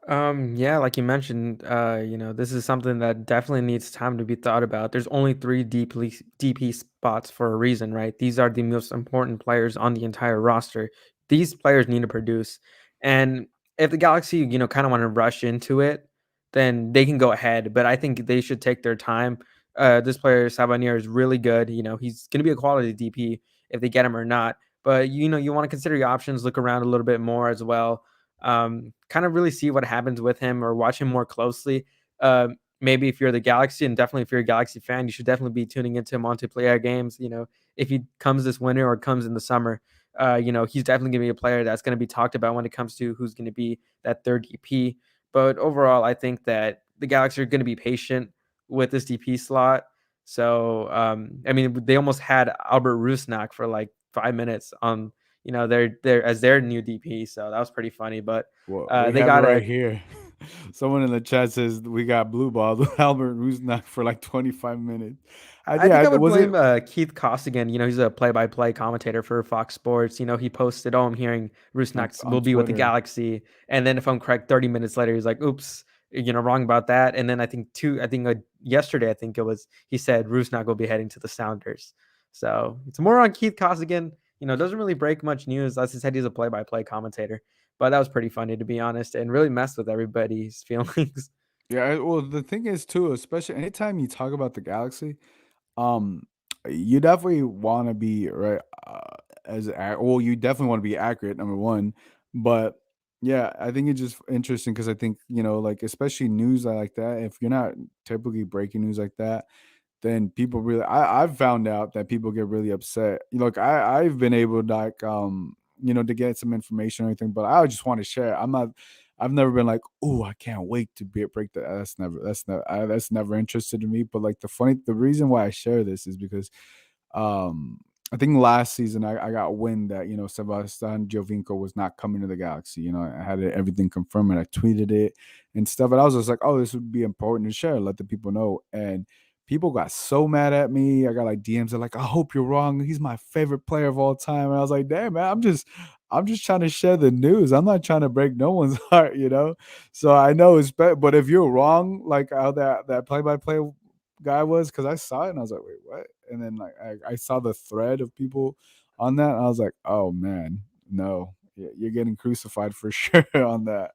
Yeah, like you mentioned, this is something that definitely needs time to be thought about. There's only three DP spots for a reason, right? These are the most important players on the entire roster. These players need to produce. And if the Galaxy, kind of want to rush into it, then they can go ahead. But I think they should take their time. This player, Sabanier, is really good. He's going to be a quality DP if they get him or not. But, you want to consider your options, look around a little bit more as well, kind of really see what happens with him or watch him more closely. Maybe if you're the Galaxy, and definitely if you're a Galaxy fan, you should definitely be tuning into multiplayer games. If he comes this winter or comes in the summer, he's definitely going to be a player that's going to be talked about when it comes to who's going to be that third DP. But overall, I think that the Galaxy are going to be patient with this DP slot. So, I mean, they almost had Albert Rusnak for like 5 minutes on they're as their new DP. So that was pretty funny. But Well, we they have it got right a here. Someone in the chat says we got blue ball Albert Rusnak for like 25 minutes. I think Yeah, I would was it? blame Keith Costigan. He's a play-by-play commentator for Fox Sports. He posted, "Oh, I'm hearing on, Rusnak will on be with the Twitter. Galaxy," and then if I'm correct, 30 minutes later, he's like, "Oops, wrong about that." And then I think yesterday, I think it was he said Rusnak will be heading to the Sounders. So it's more on Keith Costigan. Doesn't really break much news. As I said, he's a play-by-play commentator, but that was pretty funny to be honest, and really messed with everybody's feelings. Yeah, well, the thing is too, especially anytime you talk about the Galaxy, um, you definitely want to be right. Well, you definitely want to be accurate. Number one, but yeah, I think it's just interesting because I think like especially news like that. If you're not typically breaking news like that, then people really I've found out that people get really upset. Look, I've been able to like to get some information or anything, but I just want to share. I've never been like, oh, I can't wait to break that. That's never interested in me. But like the reason why I share this is because um, I think last season I got wind that Sebastian Giovinco was not coming to the Galaxy. I had everything confirmed and I tweeted it and stuff. And I was just like, oh, this would be important to share, let the people know. And people got so mad at me. I got like DMs. They're like, I hope you're wrong. He's my favorite player of all time. And I was like, damn man, I'm just trying to share the news. I'm not trying to break no one's heart. So I know but if you're wrong, like how that play by play guy was, because I saw it and I was like, wait, what? And then like I saw the thread of people on that, and I was like, oh man, no, you're getting crucified for sure on that.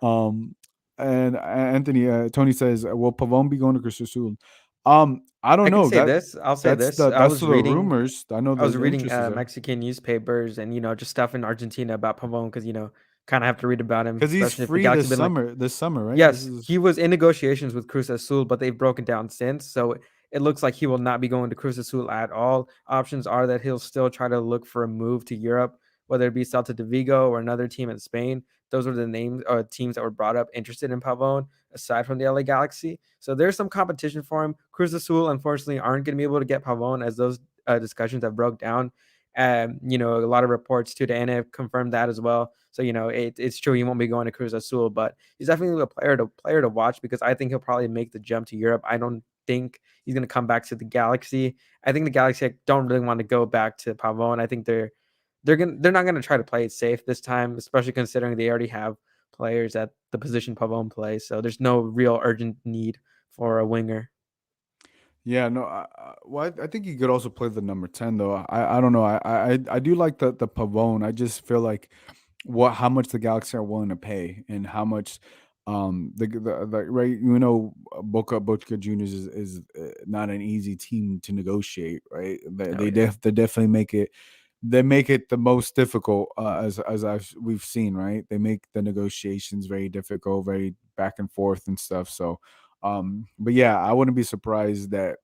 Um, and Anthony Tony says, will Pavone be going to Cruz Azul? I I don't can know say that this. I'll say that's this. the that's the rumors. I know I was the reading interest is there Mexican newspapers and just stuff in Argentina about Pavon because kind of have to read about him, because he's especially if the free Galaxy been like. this summer, right? This Yes, is he was in negotiations with Cruz Azul, but they've broken down since. So it looks like he will not be going to Cruz Azul at all. Options are that he'll still try to look for a move to Europe, whether it be Celta de Vigo or another team in Spain. Those were the names or teams that were brought up interested in Pavon, aside from the LA Galaxy. So there's some competition for him. Cruz Azul, unfortunately, aren't going to be able to get Pavon as those discussions have broke down. A lot of reports to the NF confirmed that as well. So it's true he won't be going to Cruz Azul, but he's definitely a player to watch because I think he'll probably make the jump to Europe. I don't think he's going to come back to the Galaxy. I think the Galaxy don't really want to go back to Pavon. I think they're not going to try to play it safe this time, especially considering they already have players at the position Pavon plays. So there's no real urgent need for a winger. Yeah, no. I think he could also play the number 10 though. I don't know. I do like the Pavone. I just feel like how much the Galaxy are willing to pay and how much the right Boca Juniors is not an easy team to negotiate, right? Oh, yeah. They definitely make it the most difficult we've seen, right? They make the negotiations very difficult, very back and forth and stuff. So but yeah, I wouldn't be surprised that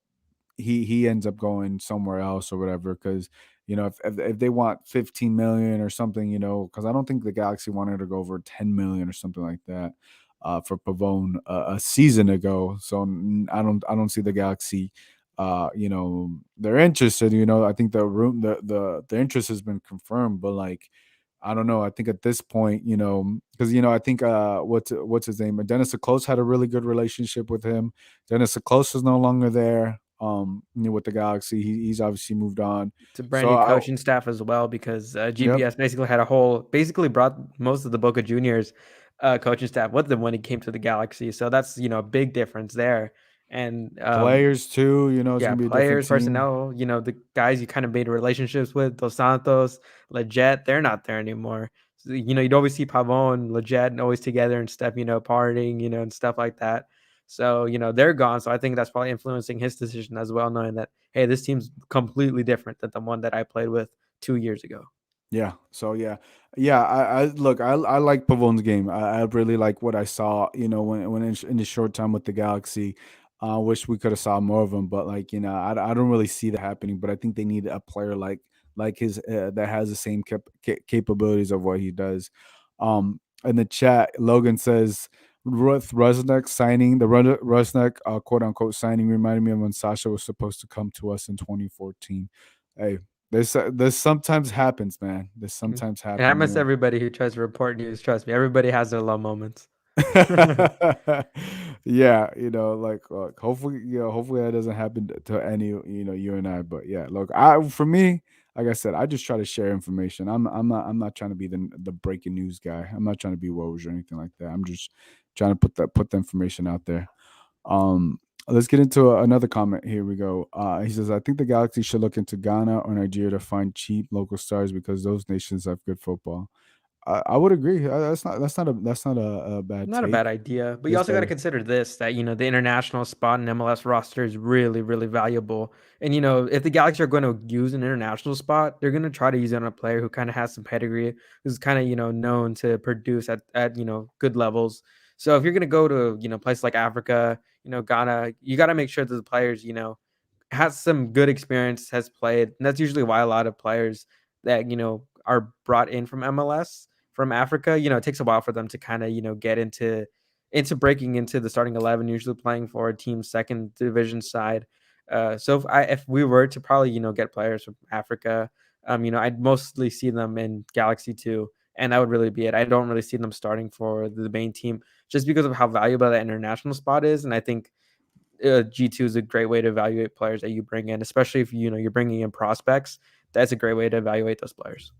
he ends up going somewhere else or whatever, because if they want 15 million or something, because I don't think the Galaxy wanted to go over 10 million or something like that for Pavone a season ago. So I don't see the Galaxy they're interested. I think the interest has been confirmed, but like I don't know. I think at this point, because I think what's his name? Dennis Close had a really good relationship with him. Dennis Close is no longer there. With the Galaxy, he's obviously moved on. It's a brand So new I, coaching staff as well because yep, GPS basically brought most of the Boca Juniors coaching staff with them when he came to the Galaxy. So that's a big difference there. And players too. It's yeah, gonna be a different players, team. personnel, the guys you kind of made relationships with, Dos Santos, Leggett, they're not there anymore. So, you'd always see Pavon, Leggett, always together and stuff, partying, and stuff like that. So, they're gone. So I think that's probably influencing his decision as well, knowing that, hey, this team's completely different than the one that I played with 2 years ago. Yeah. So yeah. I look. I like Pavone's game. I really like what I saw. When in the short time with the Galaxy. I wish we could have saw more of him, but like I don't really see that happening. But I think they need a player like his that has the same capabilities of what he does. In the chat, Logan says Rusnak signing the Rusnak quote unquote signing reminded me of when Sasha was supposed to come to us in 2014. Hey, this sometimes happens, man. This Mhm. sometimes And I happen. miss everybody who tries to report news. Trust me, everybody has their low moments. Yeah, hopefully that doesn't happen to any, you and I. But yeah, look, for me, like I said, I just try to share information. I'm not trying to be the breaking news guy. I'm not trying to be Woj or anything like that. I'm just trying to put the information out there. Let's get into another comment. Here we go. He says, I think the Galaxy should look into Ghana or Nigeria to find cheap local stars because those nations have good football. I would agree. That's not a bad Not a bad take. idea, but you Just also got to there. consider this that the international spot in MLS roster is really really valuable. And if the Galaxy are going to use an international spot, they're going to try to use it on a player who kind of has some pedigree, who's kind of known to produce at good levels. So if you're going to go to places like Africa, Ghana, you got to make sure that the players has some good experience, has played, and that's usually why a lot of players that are brought in from MLS from Africa, it takes a while for them to kind of, get into breaking into the starting 11, usually playing for a team's second division side. So if we were to probably, get players from Africa, I'd mostly see them in Galaxy 2, and that would really be it. I don't really see them starting for the main team just because of how valuable that international spot is. And I think G2 is a great way to evaluate players that you bring in, especially if you're bringing in prospects. That's a great way to evaluate those players.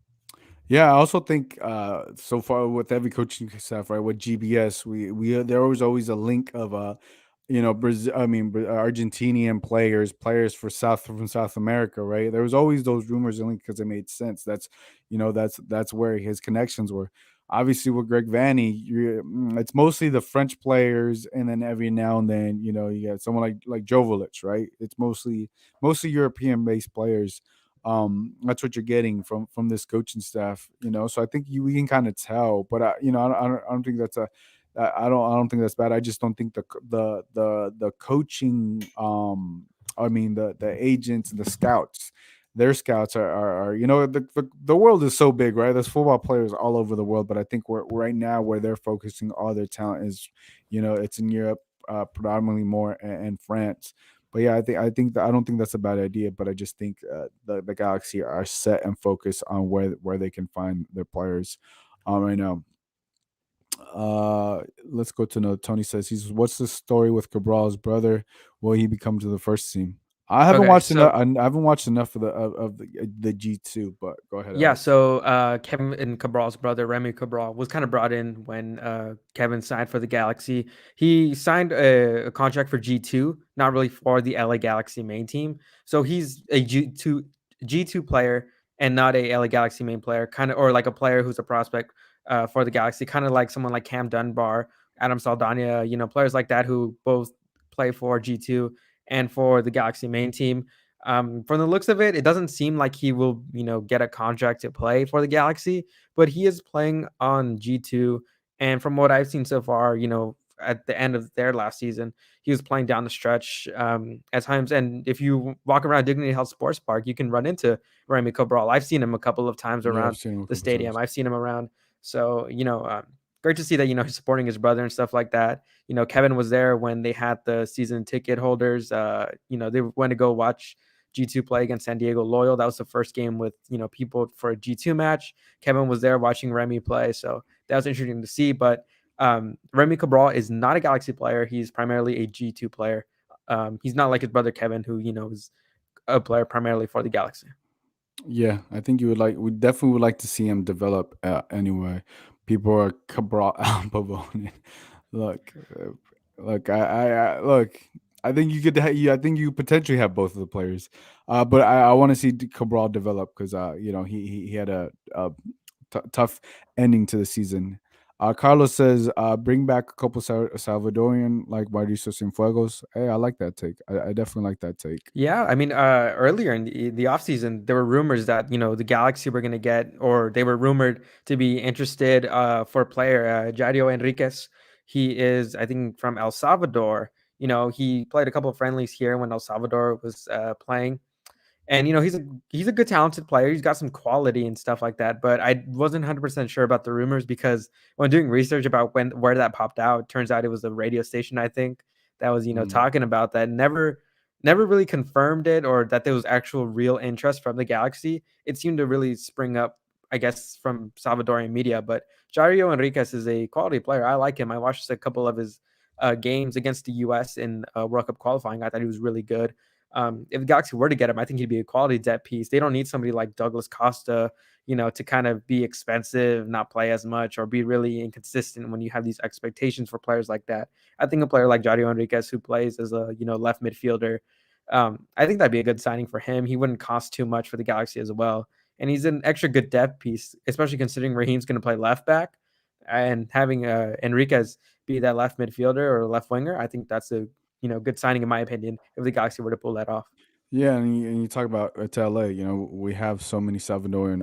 Yeah, I also think so far with every coaching staff, right? With GBS, we there was always a link of Brazil. I mean, Argentinian players for South America, right? There was always those rumors and links because it made sense. That's where his connections were. Obviously, with Greg Vanny, it's mostly the French players, and then every now and then, you get someone like Joveljic, right? It's mostly European based players. That's what you're getting from this coaching staff, so I think we can kind of tell, but I don't think that's I don't think that's bad. I just don't think the coaching, I mean the agents and the scouts, their scouts are the world is so big, right? There's football players all over the world, but I think we're right now where they're focusing all their talent is, it's in Europe, predominantly more, and France. But yeah, I think that I don't think that's a bad idea, but I just think the Galaxy are set and focused on where they can find their players right now. Let's go to another. Tony says what's the story with Cabral's brother? Will he become to the first team? I haven't Okay, watched enough. so I haven't watched enough of the G2, but go ahead, yeah, Alex. so Kevin Cabral's brother, Remy Cabral, was kind of brought in when Kevin signed for the Galaxy. He signed a contract for G2, not really for the LA Galaxy main team. So he's a G2 player and not a LA Galaxy main player, kind of, or like a player who's a prospect for the Galaxy, kind of like someone like Cam Dunbar, Adam Saldana, players like that who both play for G2 and for the Galaxy main team. From the looks of it, it doesn't seem like he will, get a contract to play for the Galaxy, but he is playing on G2. And from what I've seen so far, at the end of their last season, he was playing down the stretch at times. And if you walk around Dignity Health Sports Park, you can run into Remy Cabral. I've seen him a couple of times Yeah, I've around seen him a the couple stadium. times. I've seen him around. So, great to see that, he's supporting his brother and stuff like that. Kevin was there when they had the season ticket holders. They went to go watch G2 play against San Diego Loyal. That was the first game with, people for a G2 match. Kevin was there watching Remy play. So that was interesting to see. But Remy Cabral is not a Galaxy player. He's primarily a G2 player. He's not like his brother Kevin, who, is a player primarily for the Galaxy. Yeah, I think we definitely would like to see him develop anyway. People are Cabral Pavone. Look, look, look. I think you could. I think you potentially have both of the players, but I want to see Cabral develop because he had a tough ending to the season. Carlos says, bring back a couple Salvadorian like Mauricio Cienfuegos. Hey, I like that take. I definitely like that take. Yeah, I mean, earlier in the offseason, there were rumors that, the Galaxy were going to get, or they were rumored to be interested for a player, Jairo Enriquez. He is, I think, from El Salvador. He played a couple of friendlies here when El Salvador was playing. And he's a good talented player. He's got some quality and stuff like that. But I wasn't 100% sure about the rumors because when doing research about where that popped out, turns out it was a radio station, I think, that was Mm. talking about that. Never really confirmed it or that there was actual real interest from the Galaxy. It seemed to really spring up, I guess, from Salvadorian media. But Jairo Enriquez is a quality player. I like him. I watched a couple of his games against the U.S. in World Cup qualifying. I thought he was really good. If the Galaxy were to get him, I think he'd be a quality depth piece. They don't need somebody like Douglas Costa, to kind of be expensive, not play as much, or be really inconsistent when you have these expectations for players like that. I think a player like Jairo Enriquez, who plays as a left midfielder, I think that'd be a good signing for him. He wouldn't cost too much for the Galaxy as well, and he's an extra good depth piece, especially considering Raheem's going to play left back, and having Enriquez be that left midfielder or left winger. I think that's a good signing in my opinion if the Galaxy were to pull that off. Yeah, and you talk about to LA. We have so many Salvadoran.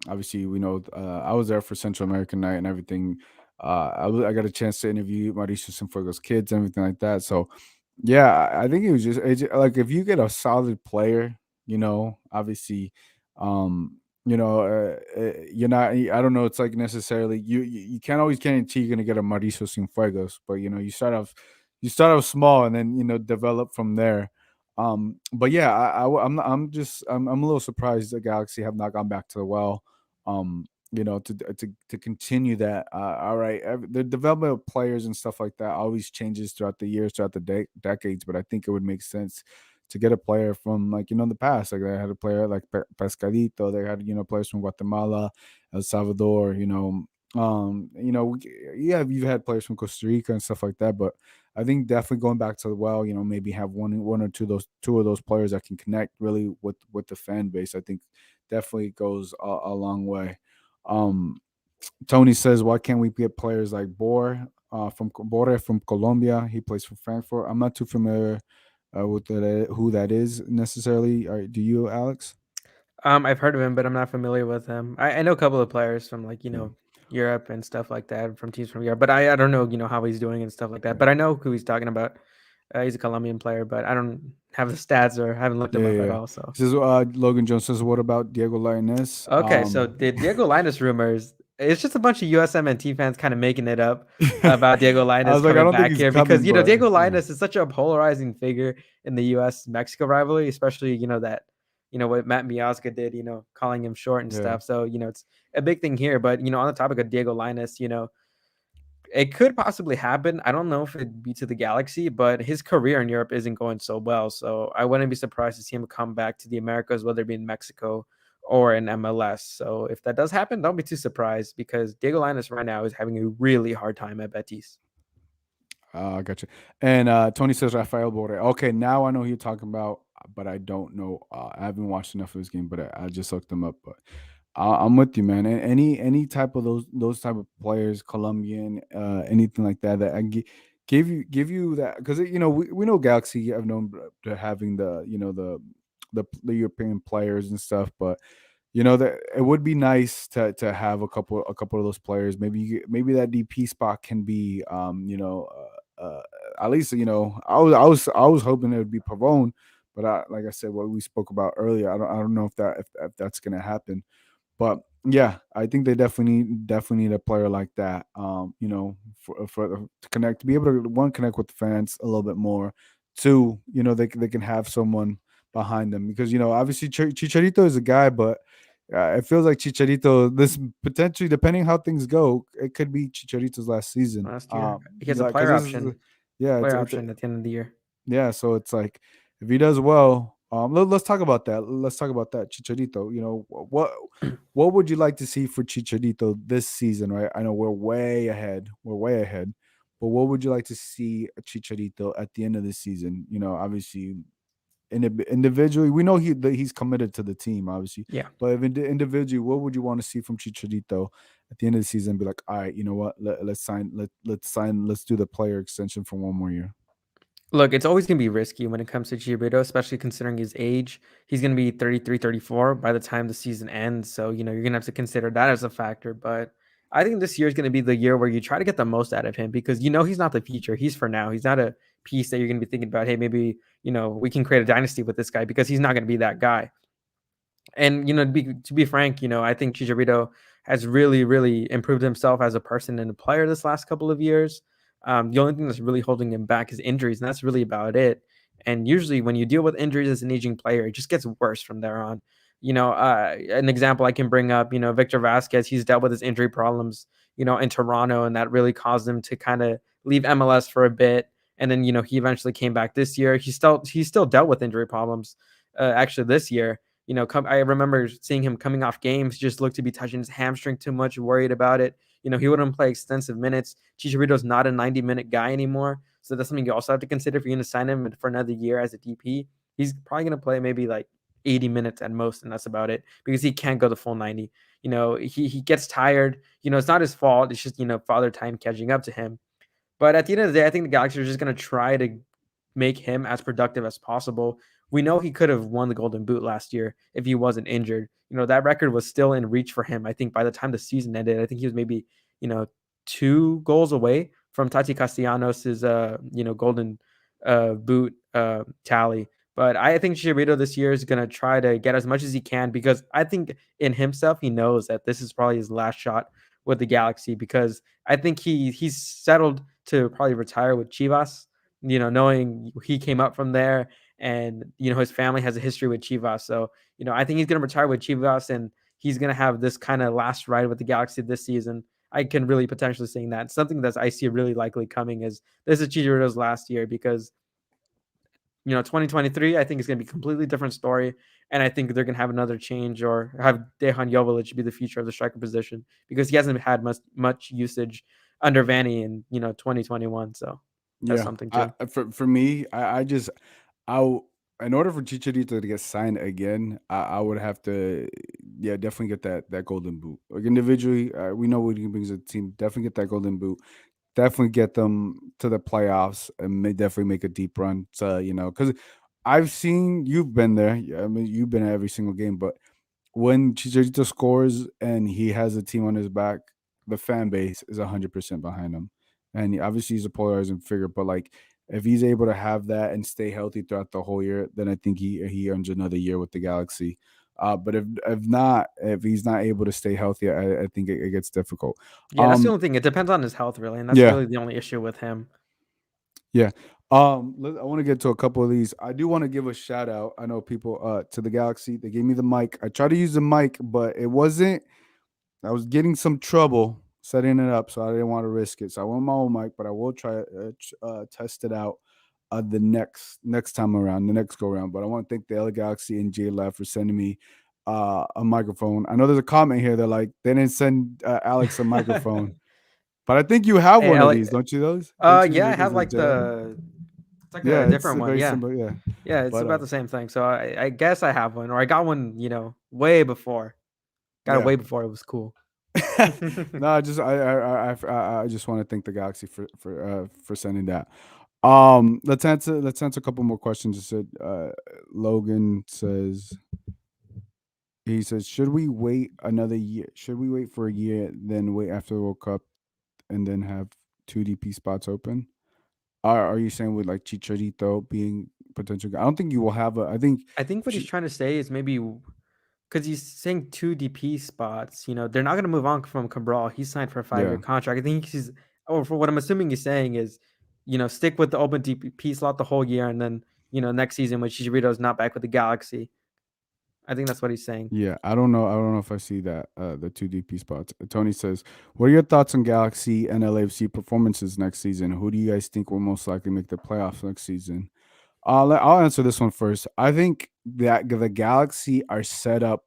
Obviously, we know. I was there for Central American night and everything. I got a chance to interview Mauricio Cienfuegos' kids and everything like that. So, yeah, I think like if you get a solid player, obviously, um, you know, you're not. I don't know. It's like necessarily you can't always guarantee you're gonna get a Mauricio Cienfuegos, but you know, you start off small and then develop from there. But yeah, I'm not, I'm a little surprised the Galaxy have not gone back to the well. To continue that. All right, the development of players and stuff like that always changes throughout the years, throughout the decades. But I think it would make sense to get a player from like in the past. Like they had a player like Pescadito. They had players from Guatemala, El Salvador. Yeah, you've had players from Costa Rica and stuff like that. But I think definitely going back to the well, maybe have one or two of those players that can connect really with the fan base. I think definitely goes a long way. Um, Tony says, why can't we get players like from Bore from Colombia? He plays for Frankfurt. I'm not too familiar with who that is necessarily. Do you, Alex? I've heard of him, but I'm not familiar with him. I know a couple of players from like Yeah, Europe and stuff like that, from teams from Europe, but I don't know how he's doing and stuff like that. yeah, But I know who he's talking about. He's a Colombian player, but I don't have the stats or haven't looked yeah, him up yeah. at Yeah. all. So He says, Logan Jones says, what about Diego Lainez? okay, so the Diego Linus rumors, it's just a bunch of USMNT fans kind of making it up about Diego I Linus was like, I coming don't think back he's here because coming, but Diego yeah, Linus is such a polarizing figure in the US Mexico rivalry, especially that what Matt Miazga did, calling him short and yeah. stuff. So, it's a big thing here. But, on the topic of Diego Linus, it could possibly happen. I don't know if it'd be to the Galaxy, but his career in Europe isn't going so well. So I wouldn't be surprised to see him come back to the Americas, whether it be in Mexico or in MLS. So if that does happen, don't be too surprised because Diego Linus right now is having a really hard time at Betis. I got you. And Tony says Rafael Borre. Okay, now I know who you're talking about, but I don't know. I haven't watched enough of his game, but I just looked him up. But I'm with you, man. Any type of those type of players, Colombian, anything like that, that I give you that because we know Galaxy have known to having the European players and stuff, but that it would be nice to have a couple of those players. Maybe that DP spot can be at least I was hoping it would be Pavone, but like I said, what we spoke about earlier, I don't know if that's gonna happen. But yeah, I think they definitely need a player like that. To connect, to be able to one connect with the fans a little bit more. Two, they can have someone behind them because obviously Chicharito is a guy, but it feels like Chicharito. This potentially, depending how things go, it could be Chicharito's last season. Last year, he has a Yeah, because player this is option, yeah, player it's option at the end of the year. yeah, so it's like if he does well, let's talk about that. Let's talk about that Chicharito. What would you like to see for Chicharito this season? Right, I know we're way ahead. We're way ahead, but what would you like to see a Chicharito at the end of the season? Obviously, individually, we know that he's committed to the team, obviously. Yeah. But if individually, what would you want to see from Chicharito at the end of the season? Be like, all right, you know what? Let's sign. Let's sign. Let's do the player extension for one more year. Look, it's always going to be risky when it comes to Chirito, especially considering his age. He's going to be 33, 34 by the time the season ends. So, you're going to have to consider that as a factor. But I think this year is going to be the year where you try to get the most out of him because he's not the future. He's for now. He's not a piece that you're going to be thinking about, hey, maybe, we can create a dynasty with this guy because he's not going to be that guy. And to be frank, I think Chicharito has really, really improved himself as a person and a player this last couple of years. The only thing that's really holding him back is injuries, and that's really about it. And usually, when you deal with injuries as an aging player, it just gets worse from there on. An example I can bring up, Victor Vasquez, he's dealt with his injury problems, in Toronto, and that really caused him to kind of leave MLS for a bit. And then, he eventually came back this year. He still dealt with injury problems, actually this year. I remember seeing him coming off games, just looked to be touching his hamstring too much, worried about it. He wouldn't play extensive minutes. Chicharito's not a 90-minute guy anymore. So that's something you also have to consider if you're going to sign him for another year as a DP. He's probably going to play maybe like 80 minutes at most, and that's about it because he can't go the full 90. He gets tired. It's not his fault. It's just, father time catching up to him. But at the end of the day, I think the Galaxy are just going to try to make him as productive as possible. We know he could have won the Golden Boot last year if he wasn't injured. That record was still in reach for him. I think by the time the season ended, I think he was maybe, 2 goals away from Tati Castellanos' Golden Boot tally. But I think Chicharito this year is gonna try to get as much as he can, because I think in himself he knows that this is probably his last shot with the Galaxy, because I think he's settled to probably retire with Chivas. Knowing he came up from there, and his family has a history with Chivas, so I think he's gonna retire with Chivas, and he's gonna have this kind of last ride with the Galaxy this season. I can really potentially saying that something that I see really likely coming is this is Chicharito's last year, because 2023, I think is going to be a completely different story. And I think they're going to have another change, or have Dejan Jovic be the future of the striker position, because he hasn't had much usage under Vanny in 2021. So that's Yeah, something too. for me, I just in order for Chicharito to get signed again, I would have to, yeah, definitely get that golden boot. Like individually, we know what he brings to the team. Definitely get that golden boot. Definitely get them to the playoffs and definitely make a deep run. To, because I've seen you've been there. I mean, you've been at every single game, but when Chicharito scores and he has a team on his back, the fan base is 100% behind him. And obviously he's a polarizing figure, but like if he's able to have that and stay healthy throughout the whole year, then I think he earns another year with the Galaxy. But if he's not able to stay healthy, I think it gets difficult. Yeah, that's the Um, only thing. It depends on his health, really, and that's yeah, really the only issue with him. yeah. I want to get to a couple of these. I do want to give a shout out. I know people to the Galaxy. They gave me the mic. I tried to use the mic, but it wasn't. I was getting some trouble setting it up, so I didn't want to risk it. So I went my own mic, but I will try test it out the next time around, the next go around. But I want to thank the LA Galaxy and J Lab for sending me a microphone. I know there's a comment here that like they didn't send Alex a microphone, but I think you have Hey, one of Ellie. these, don't you? Those don't you? Yeah, I have Is it like J Lab? it's like Yeah, a it's different a one. very Yeah, simple. Yeah, yeah, it's but about the same thing. So I guess I have one, or I got one, way before. Got it yeah. way before it was cool. No, I just I just want to thank the Galaxy for sending that. Let's answer a couple more questions. It said Logan says he says should we wait another year? Should we wait for a year then wait after the World Cup and then have two DP spots open? Are you saying with like Chicharito being potential? I don't think you will have a. I think I think what he's Chi- trying to say is maybe because he's saying two DP spots, they're not going to move on from Cabral. He's signed for a 5-year yeah. contract. I think or for what I'm assuming he's saying is, stick with the open DP slot the whole year, and then, next season when Chicharito is not back with the Galaxy. I think that's what he's saying. Yeah, I don't know. I don't know if I see that the two DP spots. Tony says, "What are your thoughts on Galaxy and LAFC performances next season? Who do you guys think will most likely make the playoffs next season?" I'll answer this one first. I think that the Galaxy are set up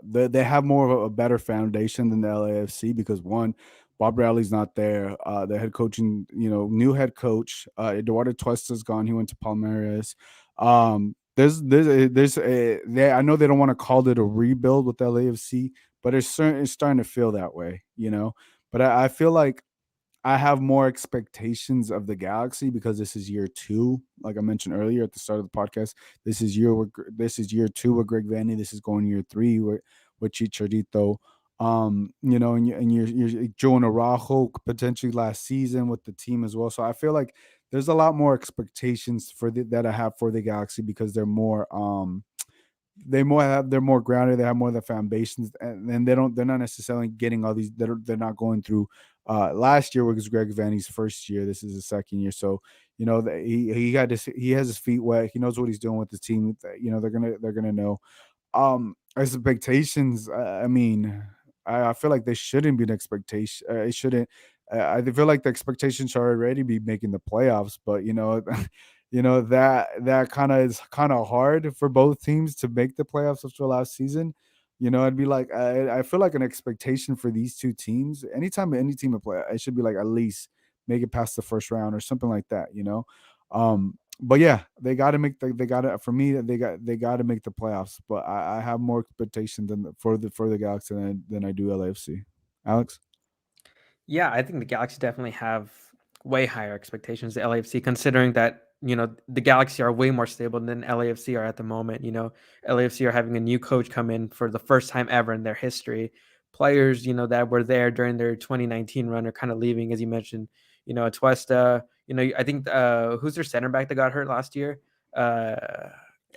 they have more of a better foundation than the LAFC because one, Bob Bradley's not there. The head coaching, new head coach, Eduardo Tuesta's gone. He went to Palmeiras. I know they don't want to call it a rebuild with LAFC, but it's starting to feel that way, But I feel like I have more expectations of the Galaxy because this is year two. Like I mentioned earlier at the start of the podcast, this is year two with Greg Vanny. This is going year three with Chicharito. And you're Joe Araujo potentially last season with the team as well. So I feel like there's a lot more expectations that I have for the Galaxy because they're more grounded. They have more of the foundations, and they're not necessarily getting all these. They're not going through. Last year was Greg Vanny's first year. This is his second year, so he has his feet wet. He knows what he's doing with the team. They're gonna know. Expectations. I mean, I feel like they shouldn't be an expectation. It shouldn't. I feel like the expectations should already be making the playoffs, but that kind of is kind of hard for both teams to make the playoffs after last season. I'd be like, I feel like an expectation for these two teams. Anytime any team would play, it should be like at least make it past the first round or something like that. But yeah, they got to for me they got to make the playoffs. But I have more expectation for the Galaxy than I do LAFC. Alex, Yeah, I think the Galaxy definitely have way higher expectations than LAFC, considering that the Galaxy are way more stable than LAFC are at the moment. LAFC are having a new coach come in for the first time ever in their history. Players, that were there during their 2019 run are kind of leaving, as you mentioned. Atuesta. I think who's their center back that got hurt last year? uh,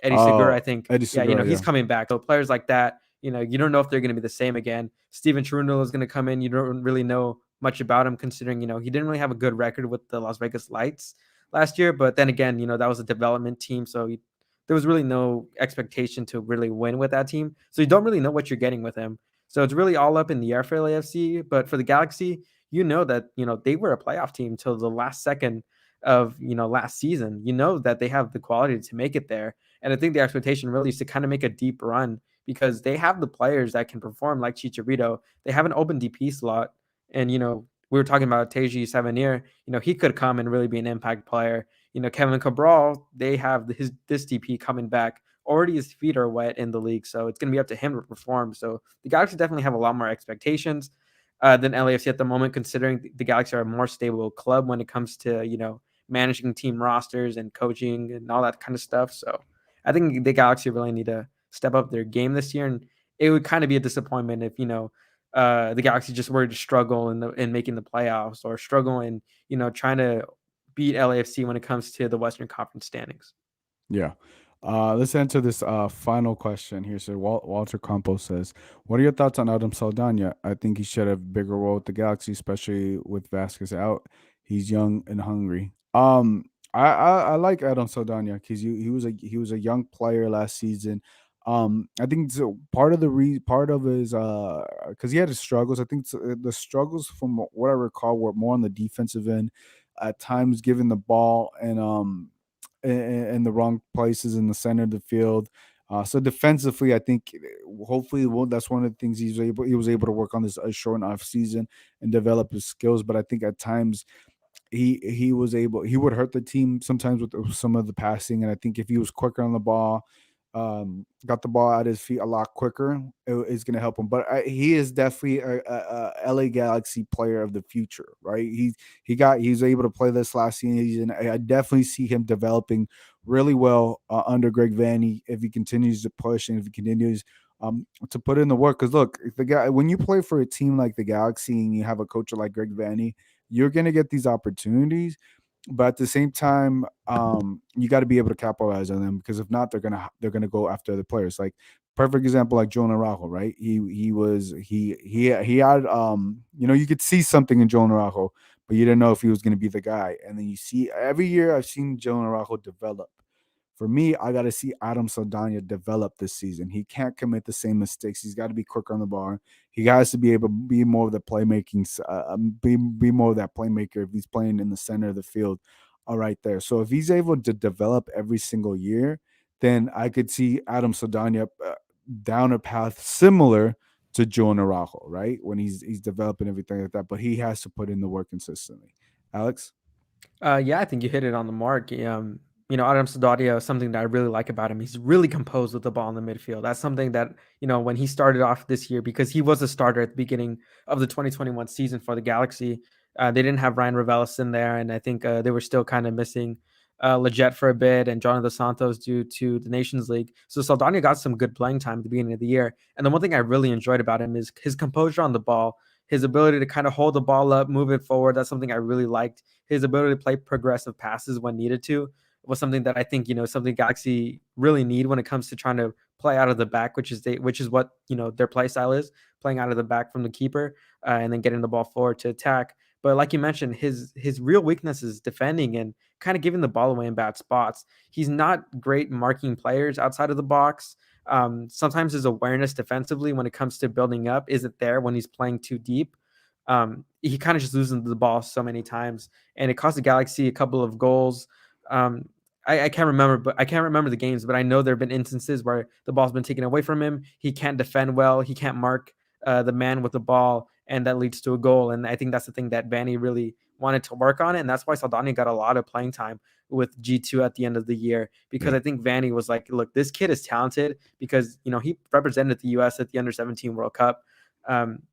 Eddie Segura, I Oh, think. Eddie Yeah, Segura, he's yeah. coming back. So players like that, you don't know if they're going to be the same again. Steven Cherundolo is going to come in. You don't really know much about him, considering he didn't really have a good record with the Las Vegas Lights last year. But then again, that was a development team, so there was really no expectation to really win with that team. So you don't really know what you're getting with him. So it's really all up in the air for LAFC. But for the Galaxy, that they were a playoff team till the last second of last season. That they have the quality to make it there, and I think the expectation really is to kind of make a deep run because they have the players that can perform like Chicharito. They have an open DP slot, and we were talking about Teji Sabanier. He could come and really be an impact player. Kevin Cabral, they have this DP coming back. Already his feet are wet in the league, so it's going to be up to him to perform. So the Galaxy definitely have a lot more expectations than LAFC at the moment, considering the Galaxy are a more stable club when it comes to managing team rosters and coaching and all that kind of stuff. So I think the Galaxy really need to step up their game this year, and it would kind of be a disappointment if the Galaxy just were to struggle in making the playoffs or struggle in trying to beat LAFC when it comes to the Western Conference standings. Yeah. Let's answer this final question here. So Walter Campos says, "What are your thoughts on Adam Saldana? I think he should have a bigger role with the Galaxy, especially with Vasquez out. He's young and hungry." I like Adam Saldana because he was a young player last season. I think so part of part of his because he had his struggles. I think the struggles from what I recall were more on the defensive end, at times giving the ball in the wrong places in the center of the field. So defensively, I think hopefully that's one of the things he was able to work on this short off season and develop his skills. But I think at times he would hurt the team sometimes with some of the passing, and I think if he was quicker on the ball, got the ball at his feet a lot quicker, it's going to help him. But he is definitely a LA Galaxy player of the future, right? He's able to play this last season. I definitely see him developing really well under Greg Vanny if he continues to push and if he continues to put in the work. Because look, the guy when you play for a team like the Galaxy and you have a coach like Greg Vanny, you're going to get these opportunities, but at the same time, you got to be able to capitalize on them because if not, they're gonna go after other players. Like perfect example, like Joe Naranjo, right? He had you could see something in Joe Naranjo, but you didn't know if he was gonna be the guy. And then you see every year I've seen Joe Naranjo develop. For me, I got to see Adam Saldana develop this season. He can't commit the same mistakes. He's got to be quicker on the bar. He has to be able to be more of the playmaking, be more of that playmaker if he's playing in the center of the field. All right, there. So if he's able to develop every single year, then I could see Adam Saldana down a path similar to Joe Naranjo, right? When he's developing everything like that, but he has to put in the work consistently. Alex? Yeah, I think you hit it on the mark. Adam Sadadia is something that I really like about him. He's really composed with the ball in the midfield. That's something that, when he started off this year, because he was a starter at the beginning of the 2021 season for the Galaxy, they didn't have Ryan Ravelis in there, and I think they were still kind of missing Leggett for a bit and Jonathan Dos Santos due to the Nations League. So Saldana got some good playing time at the beginning of the year. And the one thing I really enjoyed about him is his composure on the ball, his ability to kind of hold the ball up, move it forward. That's something I really liked. His ability to play progressive passes when needed to was something that I think something Galaxy really need when it comes to trying to play out of the back, which is what their play style is, playing out of the back from the keeper and then getting the ball forward to attack. But like you mentioned, his real weakness is defending and kind of giving the ball away in bad spots. He's not great marking players outside of the box. Sometimes his awareness defensively when it comes to building up isn't there when he's playing too deep. He kind of just loses the ball so many times, and it cost the Galaxy a couple of goals. Um, I can't remember, but I can't remember the games, but I know there have been instances where the ball's been taken away from him. He can't defend well. He can't mark the man with the ball, and that leads to a goal. And I think that's the thing that Vanny really wanted to work on, and that's why Saldani got a lot of playing time with G2 at the end of the year, because Yeah. I think Vanny was like, look, this kid is talented because he represented the US at the under-17 World Cup.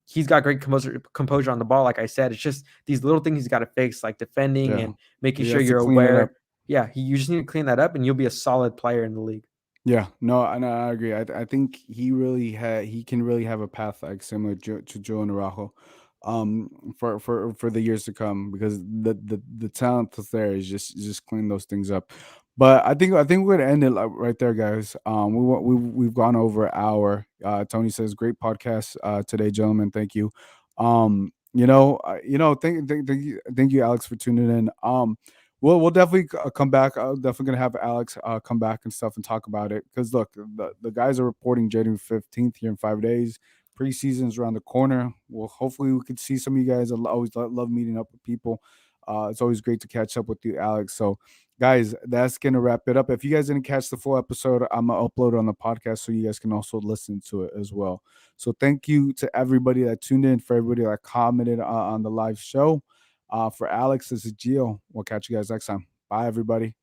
He's got great composure on the ball. Like I said, it's just these little things he's got to fix, like defending Yeah. and making He sure has to you're clean it up. aware. Yeah, you just need to clean that up, and you'll be a solid player in the league. Yeah, no, I agree. I think he can really have a path like similar to Joe Naranjo, for the years to come because the talent that's there is just clean those things up. But I think we're gonna end it right there, guys. We've gone over an hour. Tony says, "Great podcast today, gentlemen. Thank you." Thank you, Alex, for tuning in. We'll definitely come back. I'm definitely gonna have Alex come back and stuff and talk about it because look, the guys are reporting January 15th here in 5 days. Preseason's around the corner. Well, hopefully we could see some of you guys. I always love meeting up with people. It's always great to catch up with you, Alex. So guys, that's gonna wrap it up. If you guys didn't catch the full episode, I'm gonna upload it on the podcast so you guys can also listen to it as well. So thank you to everybody that tuned in, for everybody that commented on the live show. For Alex, this is Gio. We'll catch you guys next time. Bye, everybody.